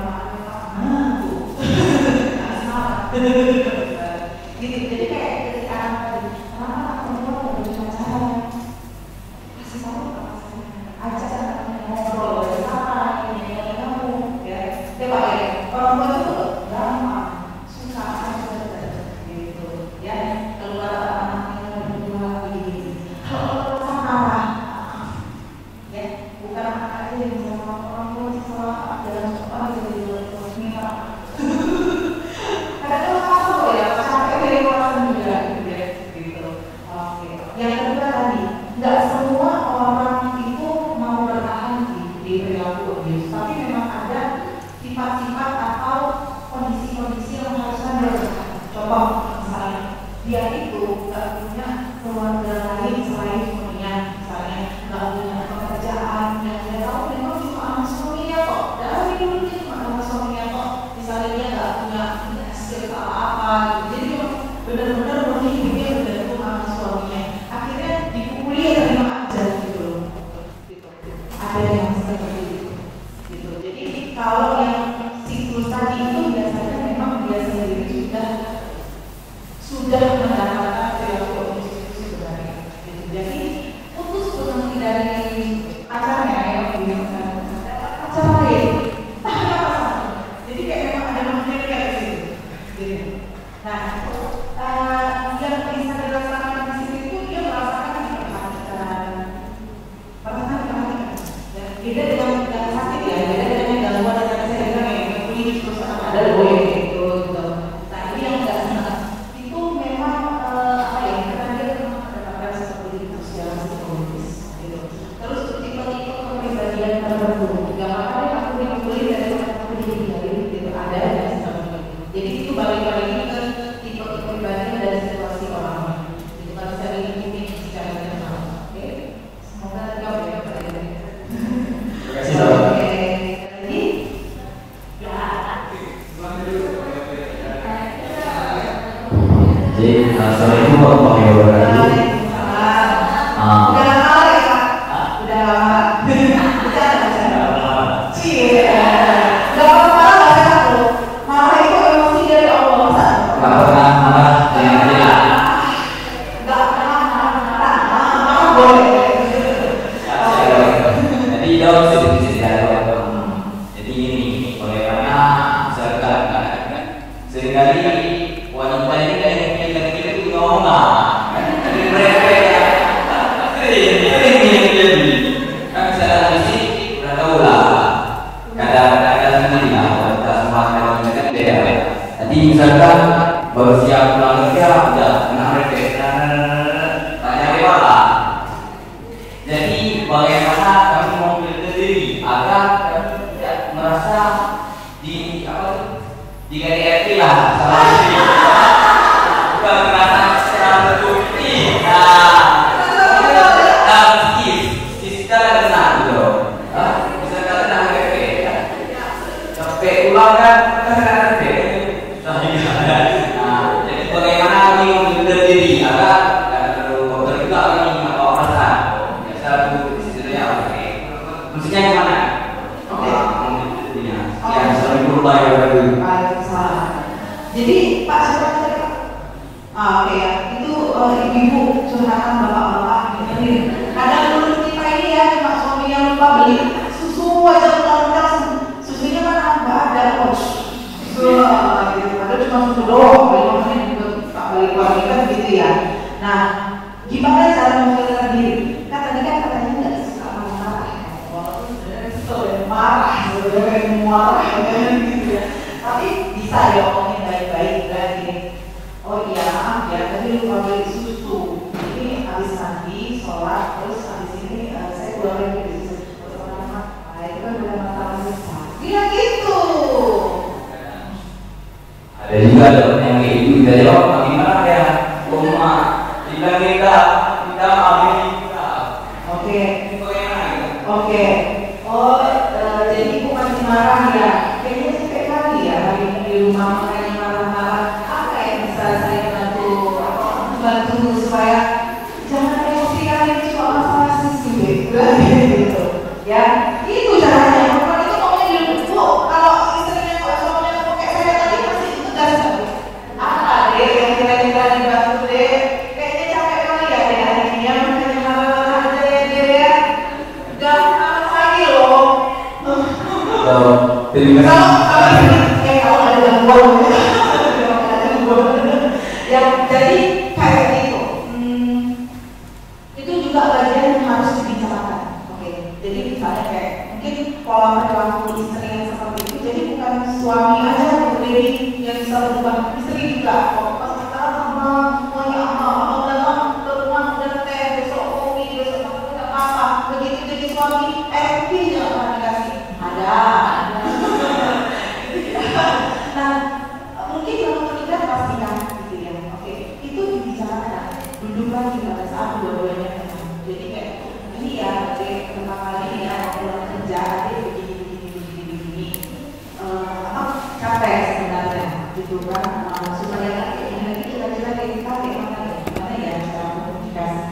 Jadi kayak ketika anak tadi, aku mau berbicara, kasih tahu ke pasangan, ajak anaknya ngobrol, sama ini kamu, ya. Coba ya, orang tua itu gampang, susah aja gitu, ya. Keluar anaknya berdua begini. Kalau sama, ya, bukan anak aja yang sama orang tua sama dalam soal jadi minta. Kadang-kadang tahu ya, sampai dari orang juga gitu. Oke. Yang kedua tadi, nggak semua orang itu mau bertahan di perilaku abuse, tapi memang ada sifat-sifat atau kondisi-kondisi yang harusnya bertahan. Contoh, misalnya dia itu nggak punya keluarga lain selain suaminya, misalnya nggak punya pekerjaan yang dia tahu memang cuma sama suaminya kok. Dari dulu dia cuma sama suaminya kok. Misalnya dia nggak punya skill apa-apa, jadi benar-benar murni hidupnya bergantung sama suaminya. Akhirnya dipukuli ya terima aja gitu loh. Ada yang seperti itu. Gitu. Jadi kalau yang siklus tadi itu biasanya memang dia sendiri sudah mendapatkan perilaku abuse sebenarnya. Gitu. Jadi putus berhenti dari pacarnya ya, pacar lain. Jadi kayak memang ada manusia kayak gitu. Nah, yang bisa dirasakan di sini itu dia merasakan diperhatikan. Ya, beda dengan sakit ya, beda dengan gangguan yang tadi saya bilang yang kulit terus ada loh gitu. Nah ini yang nggak senang. Itu memang apa ya? Karena dia memang mendapatkan seperti itu secara psikologis. Gitu. Terus tipe-tipe tertentu. Gak apa-apa deh aku dikumpulin dari aku ditinggalin gitu, ada dan sebagainya. Jadi itu balik lagi ke tipe pribadi dan situasi orang. Itu kan bisa dilindungi secara internal. Oke, semoga terjawab ya Pak. Terima kasih Dok. Oke, lagi ya. Jadi, assalamualaikum warahmatullahi wabarakatuh. Udah lama ya Pak? Udah lama. Iya. Gak apa-apa lah ya aku. Marah itu emosi dari Allah. Nggak pernah marah dengan dia. Gak pernah marah boleh. Jadi dong sedikit cerita. Jadi ini bagaimana misalkan seringkali wanita ini kayak kita itu ngomong jadi mereka sering jadi kan saya di sini udah tahu lah kadang-kadang sendiri lah wanita semua wanita kan beda. Jadi misalkan baru siap pulang kerja udah kena mereka tanya lewat. Jadi bagaimana kami mau menjaga diri agar kami tidak merasa di KDRT lah salah diri, bukan merasa secara terbukti. Kita benar gitu. Bisa kata capek ulang kan? Jadi bagaimana kami mau menjaga diri agar tidak terlalu kotor juga kami apa perasaan. Maksudnya gimana? Oke. Ya, assalamualaikum warahmatullahi wabarakatuh. Jadi Pak siapa tadi? Oke ya, itu ibu curhatan bapak-bapak gitu. Kadang menurut kita ini ya cuma suami yang lupa beli susu aja pulang susunya mana nggak ada kok. Susu gitu, ada cuma susu doang. Beli makanya juga tak balik lagi kan gitu ya. Nah, gimana cara memfilter diri? Kan tadi kan katanya nggak suka marah. Walaupun sebenarnya kesel ya marah, sebenarnya marah gitu ya. Tapi bisa ya omongin baik-baik dan gini. Oh iya maaf ya, tadi lupa beli susu. Ini habis mandi, sholat, terus habis ini saya keluar lagi dari susu. Nah itu kan udah masalah besar. Gila gitu. Ada juga yang kayak gitu kita jawab bagaimana ya rumah bilang kita ambil kita. Oke. Bagaimana gitu? Oke. Oh jadi ibu masih marah ya? Kayaknya sih kayak kali ya hari ini di rumah makanya marah-marah. Apa yang bisa saya bantu supaya jangan emosi kali ini cuma masalah sisi gitu. Ya itu caranya. Bukan itu ngomongnya di Bu. Kalau istrinya kok suaminya kok kayak saya tadi pasti itu gas. Apa deh yang kira-kira dibantu deh? Kayaknya capek kali ya deh hari ini ya makanya marah-marah aja ya dia ya. Gak lagi loh. Terima kasih. Kalau ada gangguan ya jadi kayak gitu. Itu juga bagian yang harus dibicarakan. Oke, jadi misalnya kayak mungkin pola perilaku istri yang seperti itu, jadi bukan suami aja yang bisa berubah, istri juga. Pas pacaran sama semuanya apa datang ke rumah udah teh, besok kopi, besok makan apa, begitu jadi suami kopi jangan pernah dikasih. Ada. Nah, mungkin kalau terlibat pastikan gitu ya. Oke, itu dibicarakan. Duduk lagi pada saat dua-duanya ketemu. Jadi kayak ini ya, pertama kali ya pulang kerja ada begini. Apa capek sebenarnya gitu kan? Supaya nanti kira-kira kita kayak mana ya cara komunikasi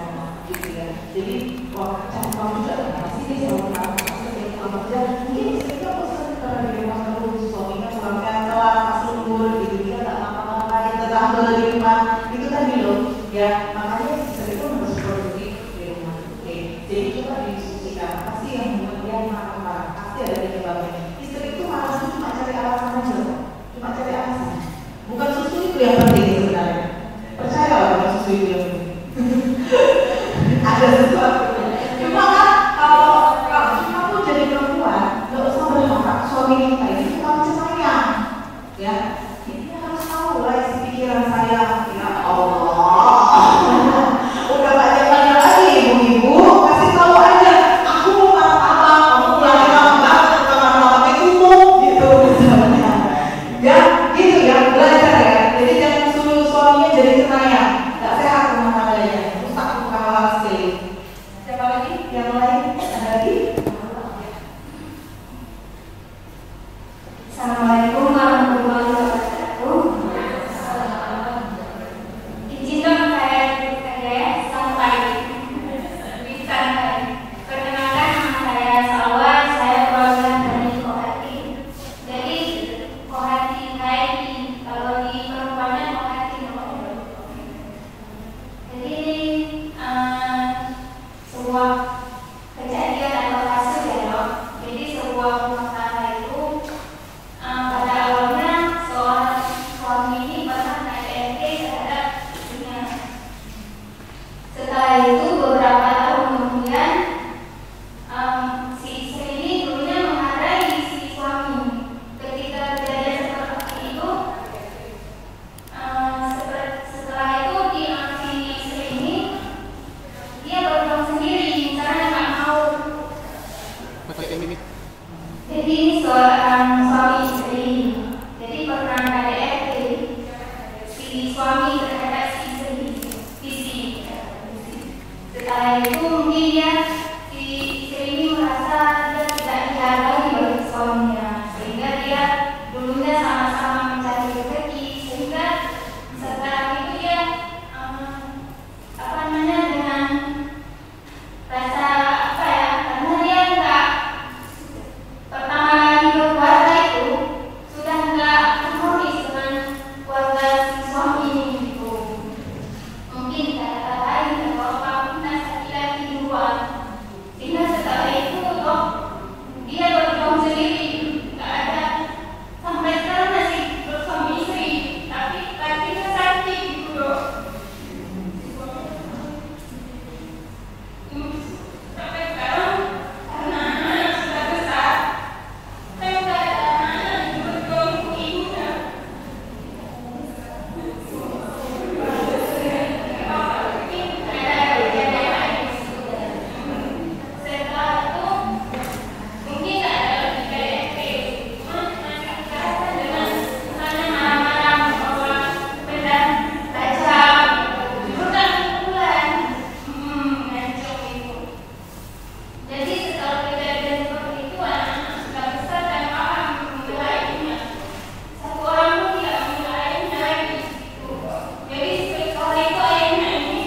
gitu ya. Jadi wah capek kamu juga pasti dia selalu kamu kerja mungkin istrinya bosan karena di rumah terus suaminya pulang kantor masih lembur gitu dia tak ngapa-ngapain tetangga di rumah itu tadi loh ya makanya istri itu harus produktif di rumah. Oke, jadi coba didiskusikan apa sih yang membuat dia marah-marah, pasti ada penyebabnya. Istri itu marah itu cuma cari alasan aja, cuma cari alasan, bukan susu itu yang penting sebenarnya. Percaya lah bukan susu itu yang penting. Ada sesuatu cuma kan kalau kamu jadi perempuan nggak usah berharap suami kita itu kamu sayang ya, ini harus tahu lah isi pikiran saya ya Allah. Udah gak zamannya lagi ibu-ibu kasih tahu aja aku mau makan apa, kamu pulang pakai ini. Jadi seorang suami istri, jadi peran KDRT si suami terhadap si istri. Setelah itu mungkin dia si istri ini merasa dia tidak dihargai oleh suaminya, sehingga dia dulunya sama-sama mencari rezeki, sehingga setelah itu dia dengan rasa karena dia enggak pertama kali berkeluarga itu sudah enggak harmonis dengan keluarga si suami ini gitu. Mungkin kata lain kalau kamu laki-laki duluan, sehingga setelah itu dia berjuang sendiri, enggak ada sampai sekarang masih bersuami istri, tapi lakinya sakit gitu loh. Sampai sekarang karena anak sudah besar, saya nggak ada anak yang berjuang untuk ibunya. Setelah itu mungkin tak ada lagi KDRT, cuma masih kerasa dengan misalnya malam-malam bahwa benda tajam, bukan pukulan, ngancung itu. Jadi setelah kejadian seperti itu, anak-anak sudah besar dan paham membela ibunya. Satu orang pun tidak membela ayahnya lagi. Jadi setelah itu ayahnya ini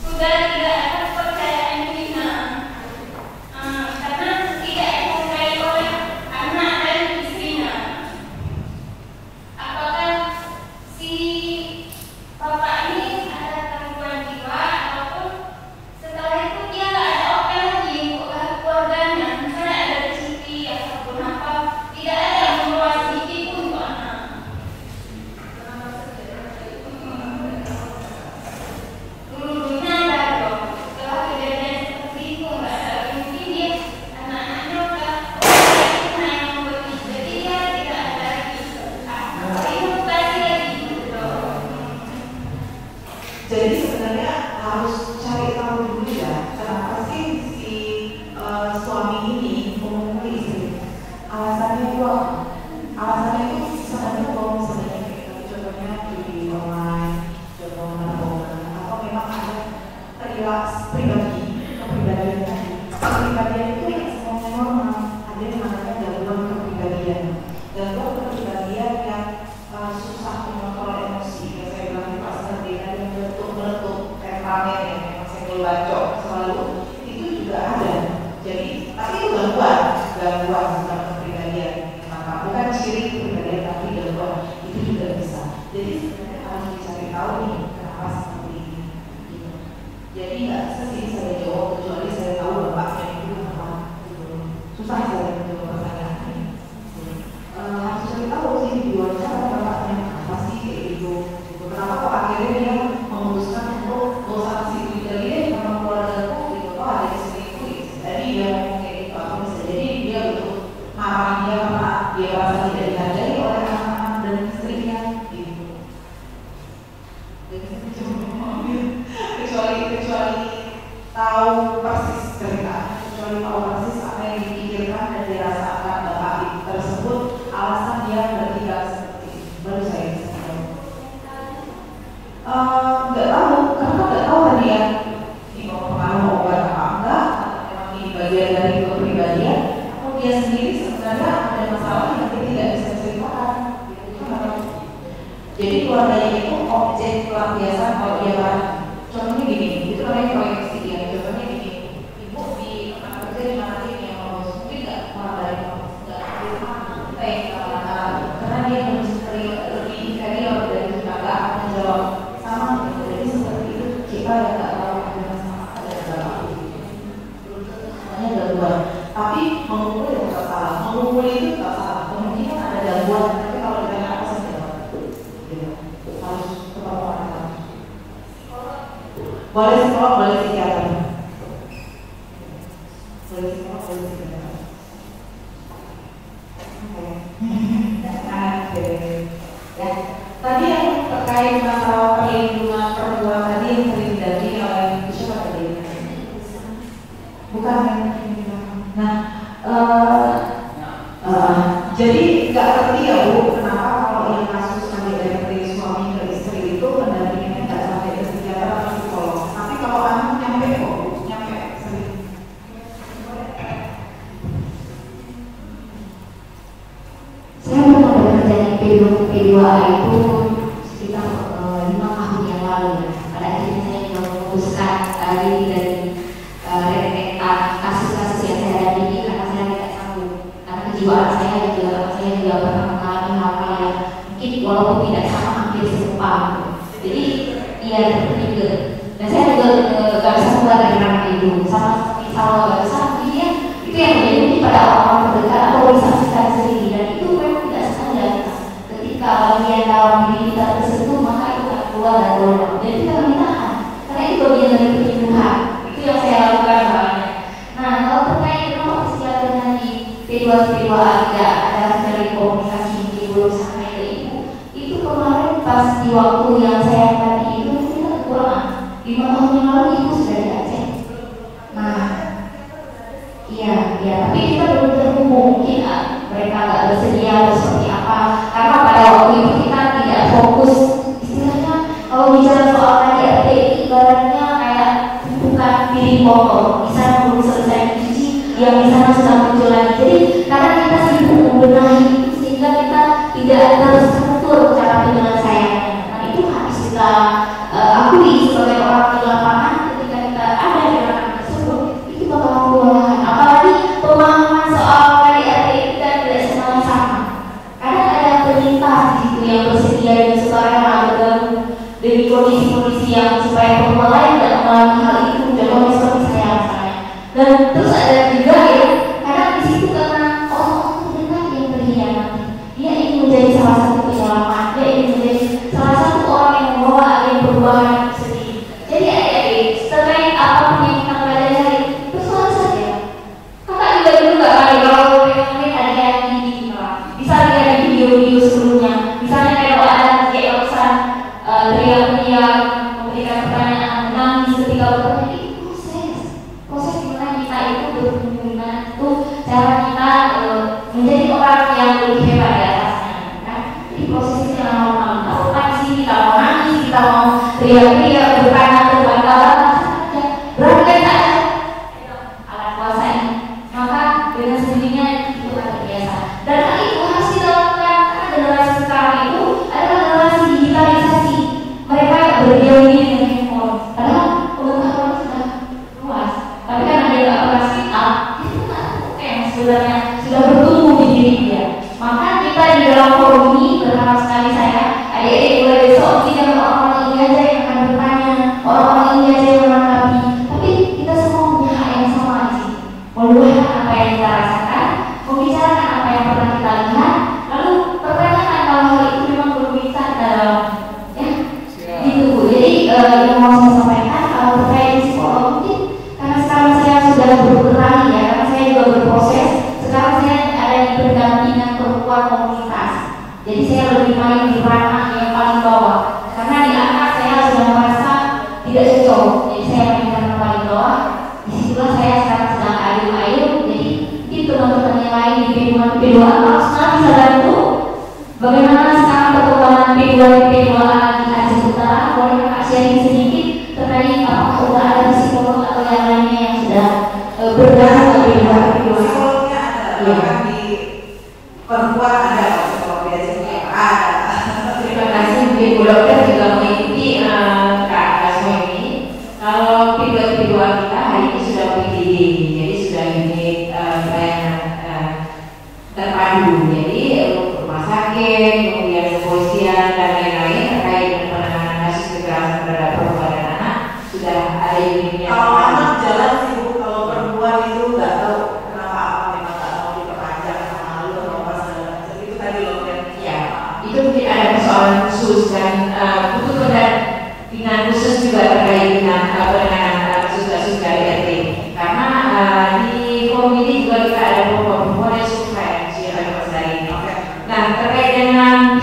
sudah tidak ada kepercayaan dirinya, karena tidak dihargai oleh anak dan istrinya. Apakah si bapak ini ada gangguan jiwa ataupun setelah itu dia nggak ada oke lagi untuk keluarganya, misalnya ada rezeki ataupun apa, tidak ada yang membawa sedikit pun untuk anak. Dulu-dulunya ada dong, setelah kejadian seperti itu nggak ada lagi, mungkin dia anak-anaknya udah yang membeli, jadi dia tidak ada lagi edukasi lagi gitu loh. Jadi sebenarnya harus cari tahu dulu ya, kenapa sih si suami ini memukuli istri. Alasannya itu apa? Alasannya itu sebenarnya kalau misalnya contohnya di online, contoh narkoba, atau memang ada kepribadian itu yang semuanya normal. Ada yang namanya gangguan kepribadian. Gangguan kepribadian yang susah mengontrol emosi. Yang saya bilang di pasar dengan yang meletup temperamen yang memang senggol bacok selalu itu juga ada. Jadi tapi itu gangguan bukan kepribadian. Maka bukan ciri kepribadian tapi gangguan itu juga bisa. Jadi sebenarnya harus dicari tahu nih kenapa seperti ini. Gitu. Jadi nggak bisa sih saya jawab kecuali saya tahu bapaknya itu apa. Gitu. Susah saya menjawab pertanyaan ini. Harus cari tahu sih di wawancara bapaknya apa sih kayak gitu. Kenapa kok akhirnya dia memutuskan untuk gak usah kasih duit lagi deh sama keluargaku gitu. Oh ada istriku, jadi dia ngomong kayak gitu. Atau bisa jadi dia betul marah dia karena dia merasa tidak dihargai oleh anak-anak dan istrinya gitu. Jadi kecuali tahu persis cerita, kecuali tahu persis apa yang dipikirkan dan dirasakan bapak tersebut, alasan dia bertindak seperti itu, baru saya bisa tahu. Nggak tahu, karena nggak tahu tadi ya ini mau pengaruh obat apa enggak, atau memang ini bagian dari kepribadian, atau dia sendiri sebenarnya ada masalah yang dia tidak bisa ceritakan. Jadi keluarganya itu objek pelampiasan kalau dia kan, contohnya gini, itu namanya proyeksi ya. Contohnya gini, ibu di tempat kerja di mana ini yang lolos, mungkin nggak malah dari nggak di rumah, karena dia harus lebih senior dari kita, nggak akan menjawab sama gitu. Jadi seperti itu kita yang nggak tahu ada masalah ada berapa, semuanya gangguan. Tapi mengumpul itu nggak salah, mengumpul itu nggak salah. Kemungkinan ada gangguan, tapi kalau ditanya apa sih jawab, gitu. Harus ketemu orang. Boleh psikolog, boleh psikiater. Boleh psikolog, boleh psikiater. Oke. Ya. Tadi yang terkait masalah perlindungan perempuan tadi yang sering didampingi oleh siapa tadi? Bukan yang nah Jadi nggak ngerti ya Bu, kenapa kalau yang kasus KDRT suami ke istri itu pendampingannya nggak sampai ke psikiater atau psikolog. Tapi kalau anak nyampe kok Bu, nyampe sering. Saya pernah bekerja di P2A itu sekitar 5 tahun yang lalu ya. Pada akhirnya saya juga memutuskan diri dari rentetan kasus-kasus yang saya hadapi karena saya tidak sanggup. Karena kejiwaan saya juga pernah mengalami hal-hal yang mungkin walaupun tidak sama hampir serupa. Jadi iya seperti itu. Dan saya juga gak bisa keluar dari ranah itu. Sama seperti kalau gak bisa dia itu yang terjadi pada orang-orang terdekat atau bisa kita sendiri, dan itu memang tidak sengaja. Ketika bagian dalam diri kita tersentuh maka itu akan keluar dan keluar. Dan kita akan ditahan karena itu bagian dari penyembuhan. Itu yang saya lakukan soalnya. Nah kalau terkait dengan psikiaternya di P2A tidak ada sekali komunikasi belum sampai ke ibu. Itu kemarin pas di waktu yang saya tadi itu kita kekurangan 5 tahun yang lalu ibu sudah di Aceh. Nah iya, tapi kita belum terhubung. Mungkin mereka nggak bersedia atau seperti apa. Karena pada waktu itu kita tidak fokus. Istilahnya kalau bicara soal KDRT ibaratnya kayak bukan piring kotor. Di sana belum selesai dicuci, yang di sana sudah muncul lagi. Jadi karena kita sibuk membenahi sehingga kita tidak terus tertutur cara penyelesaiannya. Nah itu harus kita akui sebagai orang di lapangan. Ketika kita ada di ranah tersebut, itu bakal kewalahan. Apalagi pemahaman soal KDRT kita tidak semuanya sama. Kadang ada penyintas di situ yang bersedia dan sukarela bergabung dari kondisi-kondisi yang supaya perempuan lain tidak mengalami hal itu. Contohnya seperti saya misalnya. Dan terus ada juga yang kadang di situ karena orang terdekat yang terhianati. Dia ingin menjadi salah satu penyelamat. Dia ingin menjadi salah satu orang yang membawa agen perubahan itu sendiri. Jadi adik-adik, terkait apapun yang kita pelajari, bersuara saja. Kakak juga dulu gak kali kalau pengen lihat adik-adik di kita. Bisa lihat di video-video sebelumnya. Misalnya kalau ada kayak urusan teriak-teriak, memberikan pertanyaan, menangis ketika bertanya, itu proses dimana kita itu berhubungan itu cara kita menjadi orang yang lebih hebat di atasnya, kan? Jadi proses itu yang normal. Kita mau tangis, kita mau nangis, kita mau teriak-teriak, bertanya terbantah-bantah saja. Berarti kan tak ada alat kuasa ini. Maka dengan sendirinya itu akan terbiasa. Dan hal itu harus dilakukan karena generasi sekarang itu adalah generasi digitalisasi. Mereka berdiam diri dengan handphone. Padahal pengetahuan sudah luas. Tapi kan ada yang nggak pernah speak up, itu nggak yang sebenarnya sudah bertumbuh di diri dia. Maka kita di dalam forum ini berharap sekali saya, adik-adik mulai besok tidak orang-orang ini aja yang akan bertanya, orang-orang ini aja yang menanggapi. Tapi kita semua punya hak yang sama di sini. Meluahkan apa yang kita rasakan, membicarakan apa yang pernah kita lihat, lalu pertanyakan kalau hal itu memang berkaitan dalam ya, gitu. Jadi yang mau saya sampaikan kalau terkait psikolog mungkin karena sekarang saya sudah berlari ya, karena saya juga berproses. Sekarang saya ada di pendampingan perempuan komunitas. Jadi saya lebih main di ranah yang paling bawah. Karena di atas saya sudah merasa tidak cocok. Jadi saya main di ranah paling bawah. Disitulah saya sekarang sedang ayun-ayun. Jadi mungkin teman-teman yang lain di P2A harusnya bisa bantu. Bagaimana sekarang perkembangan P2A di Aceh Utara? Boleh Kak sharing sedikit terkait apakah sudah ada psikolog atau yang lainnya yang sudah bergerak ke P2A? Psikolognya ada, bahkan di perempuan ada psikolog biasanya ada. Terima kasih mungkin Bu Dokter juga mengikuti Kak Asmo ini. Kalau P2A kita hari ini sudah PDD, jadi sudah unit pelayanan terpadu. Jadi rumah sakit, kemudian kepolisian dan lain-lain terkait dengan penanganan kasus kekerasan terhadap perempuan dan anak sudah ada unitnya. Kalau anak jalan sih Bu, kalau perempuan itu nggak tahu kenapa apa memang nggak mau diperpanjang sama malu atau apa segala macam. Itu tadi loh kan. Ya, itu mungkin ada persoalan khusus dan butuh pendampingan khusus juga terkait dengan penanganan kasus-kasus KDRT. Karena di forum ini juga kita ada perempuan yang survei, Nah terkait dengan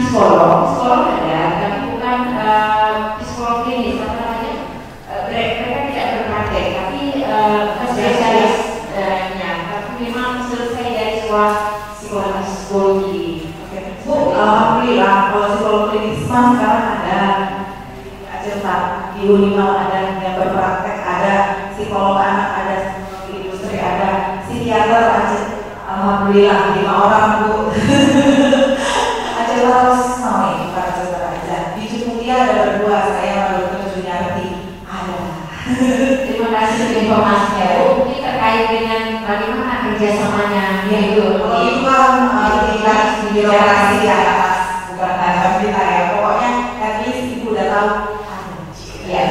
memang selesai dari sekolah psikologi. Bu, alhamdulillah kalau psikolog klinis mah sekarang ada di Unimal ada yang berpraktek, ada psikolog anak, ada di industri, ada psikiater aja. Alhamdulillah 5 orang Bu. Aja harus mau ini para saudara aja. Di Ciputia ada 2, saya sama Dr. Juniarti ada. Terima kasih untuk informasinya Bu. Ini terkait dengan bagaimana kerjasamanya yaitu Itu kan kita birokrasi di atas, bukan atas kita ya. Pokoknya at least Ibu udah tahu. ya.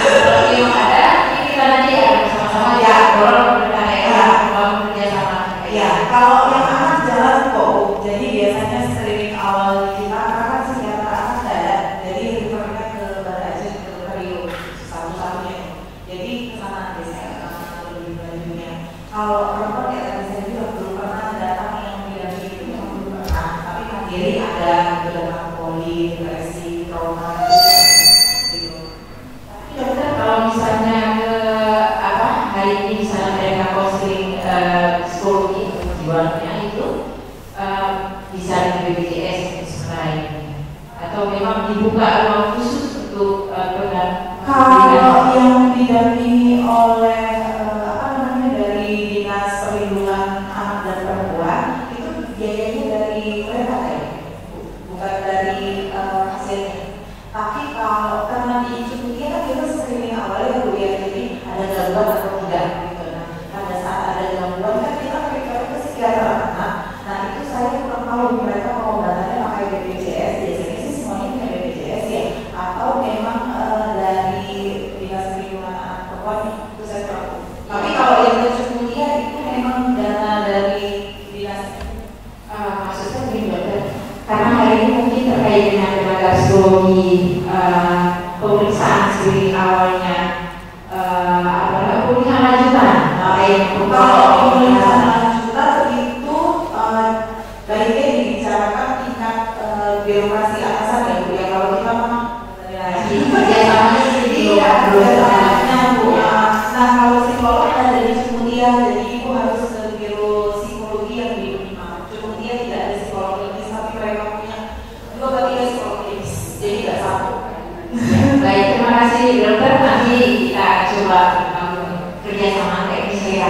Kalau yang ada, ini kita nanti akan bersama-sama ya dorong pemerintah daerah membangun kerjasama. Ya, kalau yang anak jalan kok, jadi biasanya screening awal kita karena psikiater anak ada, jadi refernya ke Banda Aceh ke Rio satu-satunya. Jadi kesana biasanya lebih lanjutnya. Kalau perempuan ya tadi saya juga belum pernah datang yang bilang itu yang belum pernah, tapi mandiri ada datang poli, depresi, trauma. Dokter, kalau misalnya ke hari ini misalnya mereka posting psikologi kejiwaannya itu bisa di BPJS lain atau memang dibuka ruang khusus untuk Kalau yang didampingi oleh dari Dinas Perlindungan Anak dan Perempuan itu biayanya dari mereka ya, bukan dari hasilnya. Tapi kalau karena di Ciputia kan kita screening awalnya Bu ya, jadi ada gangguan atau tidak gitu. Nah, pada saat ada gangguan kan kita refer ke psikiater anak. Nah itu saya kurang tahu mereka pengobatannya pakai BPJS, biasanya sih semuanya pakai BPJS ya, atau memang dari Dinas Perlindungan Anak Perempuan itu saya kurang tahu. Tapi kalau yang ke Ciputia itu memang dana dari dinas. maksudnya begini dokter, karena hari ini mungkin terkait dengan tenaga psikologi pemeriksaan screening awalnya pemulihan lanjutan. Kalau pemeriksaan lanjutan itu baiknya dibicarakan tingkat birokrasi atasan ya Bu ya. Kalau kita memang kerjasamanya sendiri kerjasamanya Bu. Nah kalau psikolog ada di Ciputia, jadi Ibu harus ke biro psikologi yang di Unima. Ciputia tidak ada psikolog klinis, tapi mereka punya 2 atau 3 psikolog klinis, jadi tidak satu. Baik, terima kasih dokter. Nanti kita coba kerjasama teknis ya.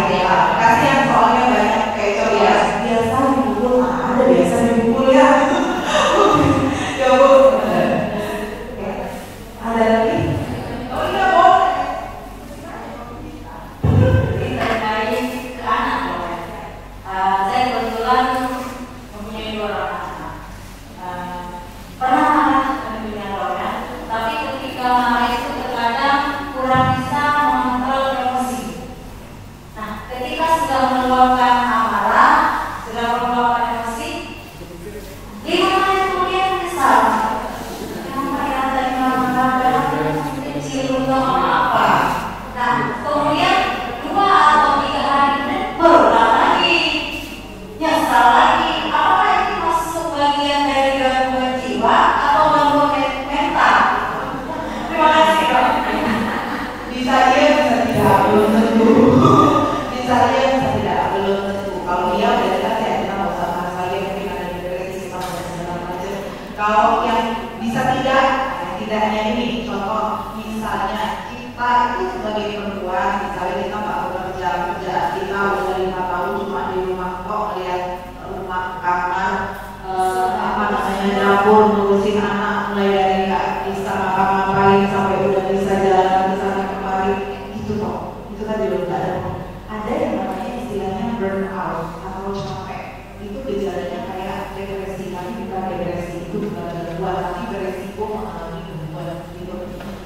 Kasihan soalnya banyak kayak coba ya. Biasa dibukul, ada biasa dibukul ya. Ya Bu. Ada lagi? Oh iya boleh. Terkait ke anak boleh. Saya kebetulan mempunyai 2 orang anak. Pernah marah punya orang, tapi ketika marah itu terkadang kurang bisa mengontrol emosi. Nah, ketika sudah meluapkan amarah, sudah meluapkan emosi, 5 menit kemudian kesal. Kenapa ya tadi marah-marah kecil atau apa? Nah, kemudian 2 atau 3 hari berulang lagi, nyesal lagi. Apakah ini masuk bagian dari gangguan jiwa atau gangguan mental? Terima kasih Dok. Bisa iya, bisa tidak, belum tentu. Bisa iya, bisa tidak, belum tentu. Kalau iya, berarti kan ya kita nggak usah bahas lagi, mungkin ada depresi, psikologi dan segala macam. Kalau yang bisa tidak, tidaknya ini contoh misalnya kita itu sebagai perempuan, misalnya kita nggak bekerja, kita udah 5 tahun cuma di rumah kok lihat rumah kamar, dapur, ngurusin anak, mulai dari nggak bisa ngapa-ngapain sampai udah bisa jalan ke sana kemari, itu kok, itu kan juga nggak ada yang namanya istilahnya burnout atau capek. Itu gejalanya kayak depresi, tapi bukan depresi, itu bukan gangguan, tapi beresiko mengalami gangguan gitu.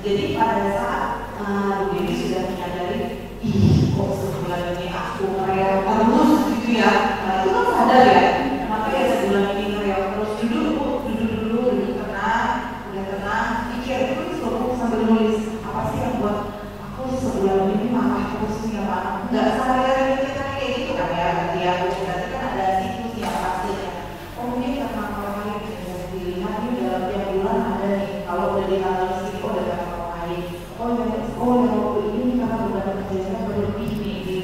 Jadi pada saat ini sudah menyadari, ih kok sebulan ini aku ngereok terus gitu ya, nah itu kan sadar ya, kenapa ya sebulan ini ngereok terus, duduk tenang, udah tenang, pikir terus loh sambil nulis apa sih yang buat aku sebulan ini marah terus nih sama anak. Nggak sadar kita kayak gitu kan ya, berarti aku berarti kan ada siklusnya pastinya. Oh mungkin karena orang lain bisa dilihat nih dalam tiap bulan ada nih, kalau udah di tanggal segini udah ada orang lain. Oh yang waktu ini karena beban kerjanya berlebih nih, di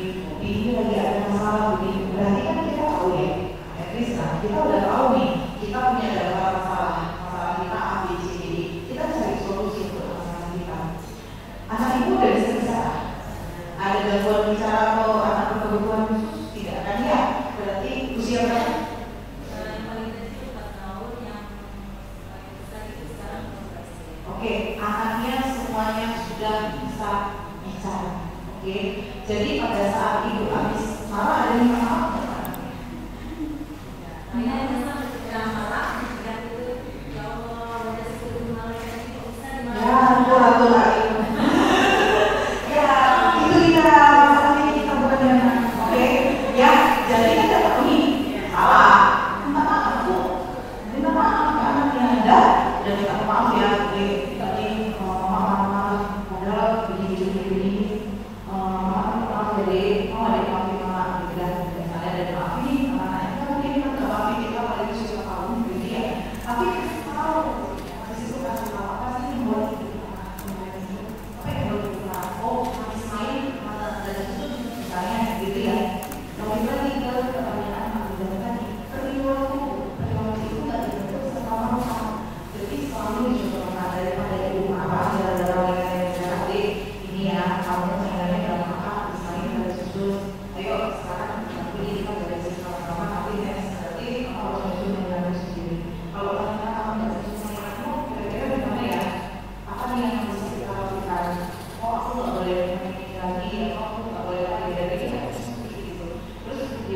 ini lagi ada masalah begini.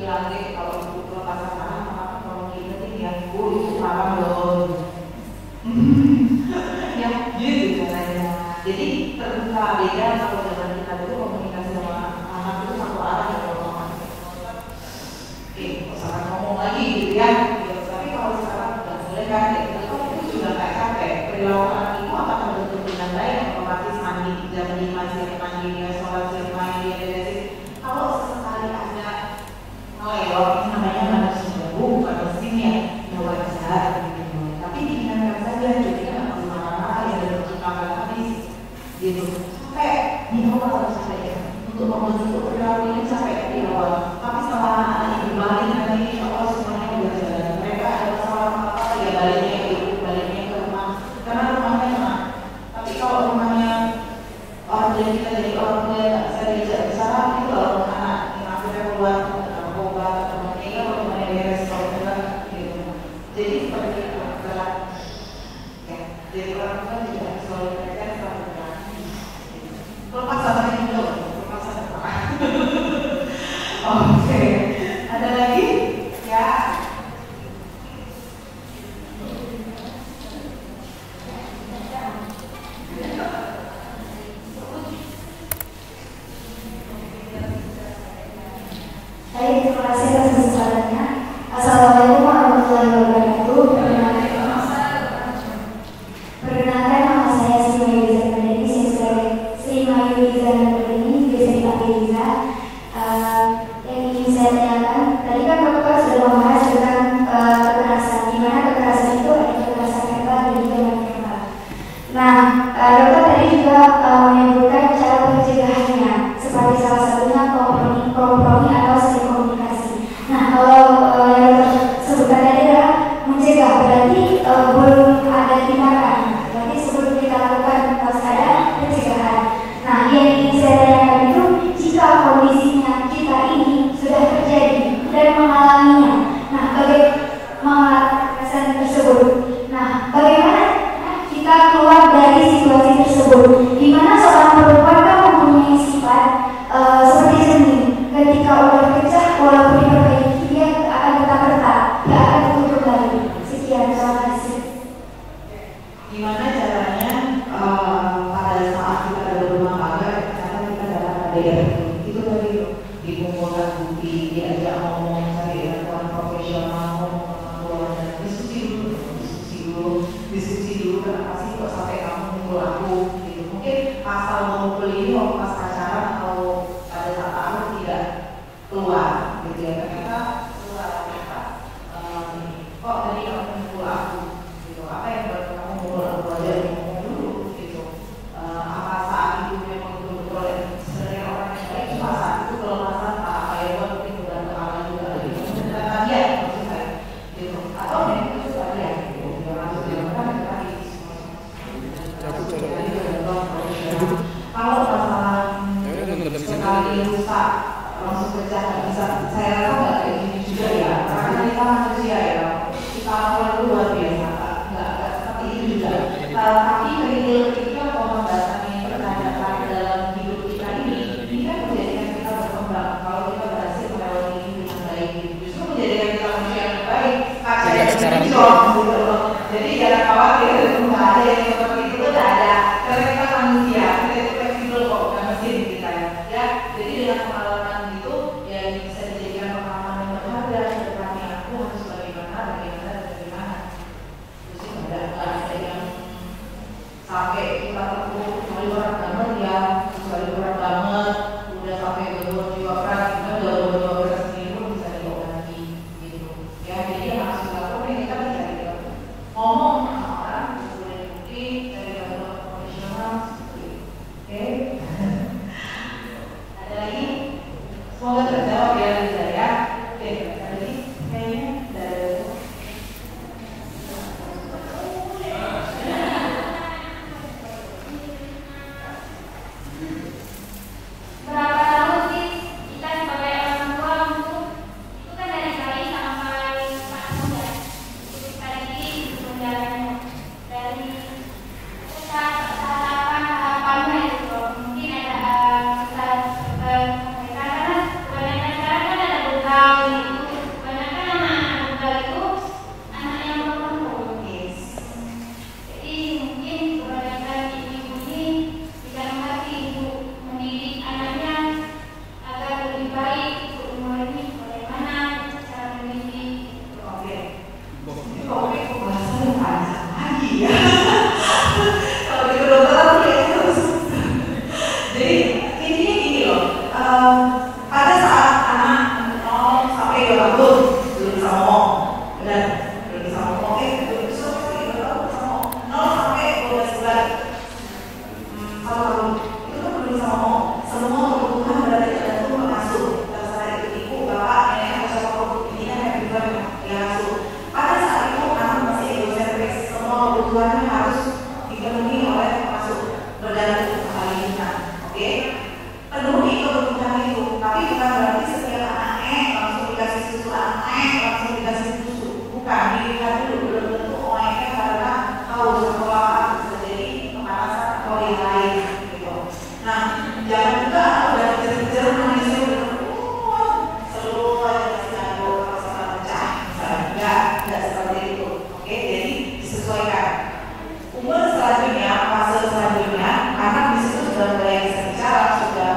bilang deh kalau ibu pelepasan tangan sama kalau kita ya ibu itu malam loh. Ya gitu caranya. Jadi terbuka beda kalau zaman kita dulu komunikasi sama anak itu satu arah ya kalau ngomong. Salah ngomong lagi gitu ya. Tapi kalau sekarang nggak boleh kan, itu sudah nggak capek. Perilaku anak itu akan terbentuk dengan baik, otomatis mandi jam 5 siap mandi dia sholat siap mandi dia. Kalau sesekali ada melewat, ini namanya manusia, bukan mesinnya yang wajar gitu. Tapi diingatkan saja, jadi nggak perlu marah-marah ya dan berkembang habis gitu. Sampai di awal harus sampai untuk membentuk perilaku ini sampai di awal. Tapi setelah anak ibu balik nanti insya Allah semuanya udah jalan. Mereka ada masalah apa ya baliknya ke ibu, baliknya ke rumah. Karena rumahnya enak. Tapi kalau rumahnya orang tua kita jadi orang tua yang tak bisa diajak bicara itu kalau anak yang akhirnya keluar narkoba atau temannya kalau rumahnya beres kalau enggak gitu. Jadi seperti itu berat. Ya, jadi orang tua tidak selalu mereka selalu berat. Lepas sampai itu, lepas sampai Oke, ada lagi? Ya. Baik, terima kasih atas kesempatannya. Assalamualaikum warahmatullahi wabarakatuh. Perkenalkan nama saya Sri Mayu Zandani, saya sebagai Sri Mayu Zandani, biasa dipanggil Liza. Yang ingin saya tanyakan, tadi kan dokter sudah membahas tentang kekerasan, di mana kekerasan itu ada kekerasan verbal dan juga non-verbal. Nah, dokter tadi juga menyebutkan cara pencegahannya, seperti salah satunya kompromi atau saling komunikasi. Nah, kalau yang dokter sebutkan tadi adalah mencegah, berarti belum ada tindakan. Berarti sebelum kita lakukan harus ada pencegahan. Nah, yang ingin saya tanyakan itu, jika kondisinya kita ini sudah terjadi dan mengalaminya, nah bagaimana kekerasan tersebut? Nah, bagaimana kita keluar dari situasi tersebut? Di mana seorang perempuan kan mempunyai sifat seperti seni, ketika udah pecah walaupun diperbaiki dia akan tetap retak, dia akan tutup lagi. Sekian, terima kasih. Gimana caranya pada saat kita ada rumah tangga, cara kita dapat ADR itu tadi dikumpulkan bukti, diajak ngomong, cari bantuan profesional, ngomong sama keluarga, diskusi dulu kenapa sih kok sampai kamu mukul aku gitu. Mungkin pasal memukul ini waktu pas pacaran atau pada saat aku tidak keluar gitu ya, ternyata keluar kok tadi kamu mukul aku gitu, apa yang buat kamu mukul aku aja ngomong dulu gitu. Apa saat itu memang betul-betul sebenarnya orang yang baik, cuma saat itu kelemahan apa ya buat mungkin udah kealan juga gitu, dan tadi ya maksud saya gitu, atau memang itu tadi ya gitu, jangan kan tadi kalau masalah sekali rusak langsung pecah nggak bisa, saya rasa nggak kayak gini juga ya, karena kita manusia ya, kita awal luar biasa, nggak seperti itu juga. Tapi ketika pembahasan yang berkaitan dalam hidup kita ini kan menjadikan kita berkembang. Kalau kita berhasil melewati ini dengan baik, justru menjadikan kita manusia yang baik. Kaca yang hijau, jadi jangan khawatir, nggak ada yang seperti itu, nggak ada. Karena kita manusia, kita itu fleksibel kok, bukan mesin kita ya. Jadi dengan pengalaman itu ya bisa dijadikan pengalaman yang berharga. Berarti aku harus bagaimana. Terus nggak ada yang sampai kita terpuruk kecuali berat banget ya, kecuali berat banget, udah sampai gangguan jiwa berat, kita udah gangguan berat sendiri pun bisa diobati gitu. Ya jadi yang harus dilakukan kita bisa ngomong sama orang belum bisa ngomong, benar, belum bisa ngomong, oke, belum bisa ngomong, 0 sampai 12 bulan, sama belum, itu kan belum bisa ngomong, semua kebutuhan berarti tergantung pengasuh, terserah itu ibu, bapak, nenek, atau siapapun, ini kan yang juga yang asuh. Pada saat itu anak masih egosentris, semua kebutuhannya harus dipenuhi oleh pengasuh, bergantung pada lingkungan, oke? Penuhi kebutuhan itu, tapi bukan berarti setiap anaknya langsung dikasih susu anak, langsung dikasih susu, bukan, dilihat dulu, belum tentu anaknya karena haus atau lapar, bisa jadi kepanasan atau yang lain, gitu. Nah, jangan juga udah kejar-kejar manusia seluruh aja kasih nanggur kalau sama pecah, misalnya, enggak seperti itu, oke? Jadi disesuaikan. Umur selanjutnya, fase selanjutnya, anak di situ sudah mulai bisa bicara, sudah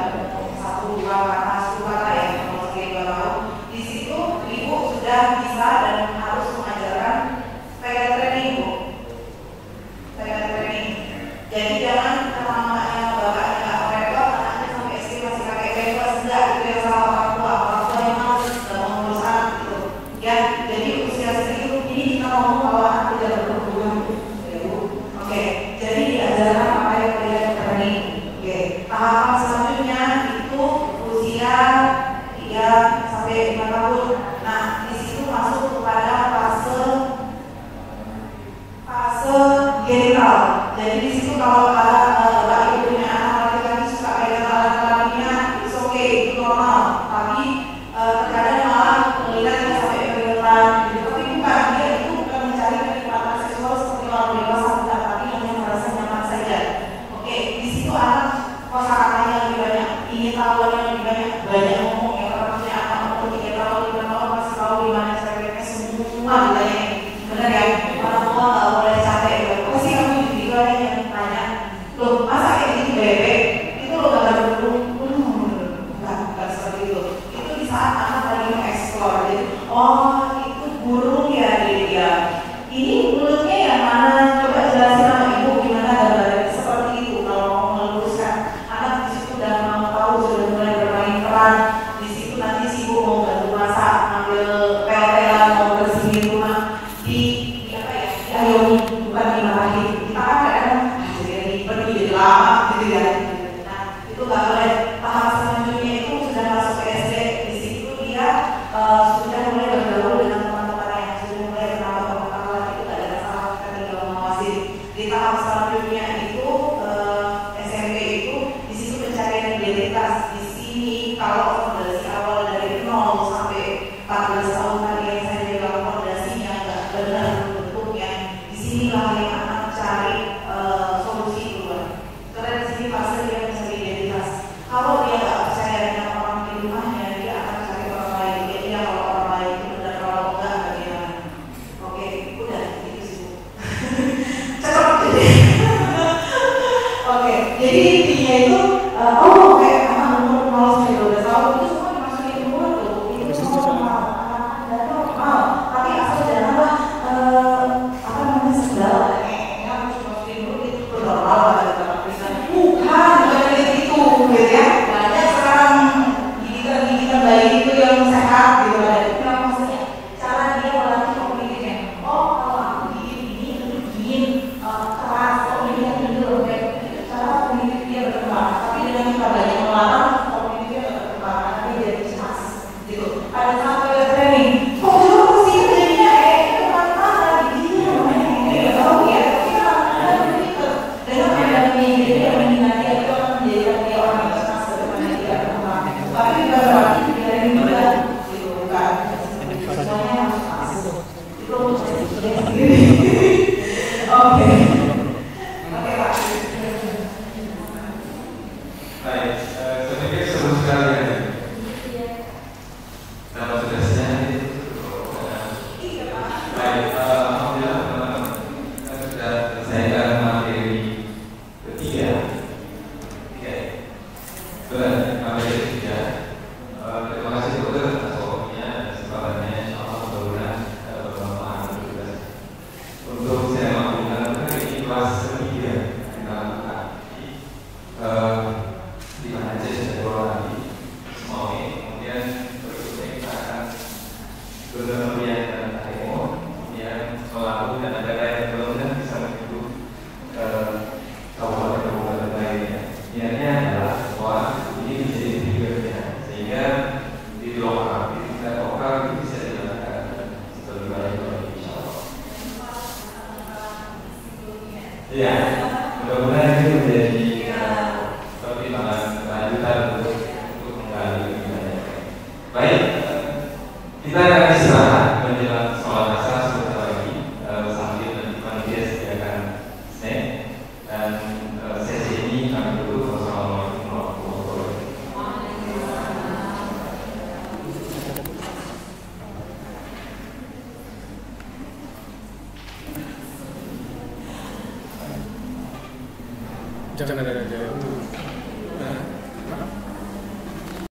1, 2 kata, 10 kata ya, kalau sekian 2 tahun. Di situ ibu sudah bisa dan harus mengajarkan PK training, Bu. PK training. Jadi jangan karena mamanya, bapaknya nggak repot, anaknya sampai SD masih pakai bebas, enggak, itu yang salah orang tua yang males, nggak mau ngurus anak gitu. Ya, jadi usia segitu ini kita ngomong kalau anak tidak berkebutuhan. Oke, jadi diajarkan apa yang kalian training. Oke, tahapan selanjutnya itu usia 3 sampai 5 tahun. Nah, di situ masuk kepada fase genital. Jadi di situ kalau ada bapak ibu punya anak laki-laki suka pegang alat kelaminnya, it's okay, itu normal. Tapi terkadang malah melihat dia sampai pegangan gitu. Tapi bukan, dia itu bukan mencari kenikmatan seksual seperti orang dewasa, bukan, tapi hanya merasa nyaman saja. Oke, di situ anak kosakatanya lebih banyak, ingin tahuannya lebih banyak ngomong ya, orang punya anak umur 3 tahun, 5 tahun masih tahu di mana ceweknya semua ditanya. Benar ya, orang tua nggak boleh capek. Apa sih kamu juga yang tanya, loh masa kayak gini bebek? Itu lo nggak ada dulu, bukan seperti itu. Itu di saat anak lagi mengeksplor. Jadi, oh itu burung ya dia. Ini mulutnya yang mana? Coba jelasin sama ibu gimana gambarnya seperti itu. Kalau mau meluruskan, anak di situ udah mau tahu, sudah mulai bermain peran. Di situ nanti si ibu mau bantu masak, ambil pel-pelan, mau bersihin rumah. Di apa ya? Diayomi, bukan dimarahin. Kita kan kadang jadi pergi jadi lama gitu ya. Nah itu nggak boleh. Tahap selanjutnya itu sudah masuk ke SD. Di situ dia sudah mulai bergaul dengan teman-temannya, sudah mulai menambah pengetahuan. Itu tidak ada masalah, kita tinggal mengawasi. Di tahap selanjutnya itu SMP itu di situ pencarian identitas. Di sini kalau fondasi awal dari 0 sampai 14 tahun tadi yang saya bilang fondasinya nggak benar bentuknya, di sinilah yang anak cari solusi duluan. Karena di sini fase dia mencari identitas. Kalau dia nggak percaya dengan orang di rumahnya, dia akan cari orang lain. Jadi ya kalau orang lain itu benar, kalau enggak bagaimana? Oke, udah itu sih. Cakep jadi. Oke, jadi intinya itu kayak anak umur 0 sampai 12 tahun itu semua dimasukin umur tuh. Itu semua anak-anak Gubernur Riau dan Timur yang melakukan dan ada yang benar-benar bisa mengikuti kabupaten-kabupaten lainnya. Niatnya adalah bahwa ini menjadi triggernya sehingga di lokal, di tingkat lokal itu bisa dilakukan lebih baik lagi, insya Allah. Ya, mudah-mudahan itu menjadi pertimbangan lanjutan untuk menggali lebih banyak. Baik, kita akan istirahat menjelang sholat asar sebentar lagi sambil nanti panitia sediakan snack dan sesi ini kami tutup. Wassalamualaikum warahmatullahi wabarakatuh. Jangan ada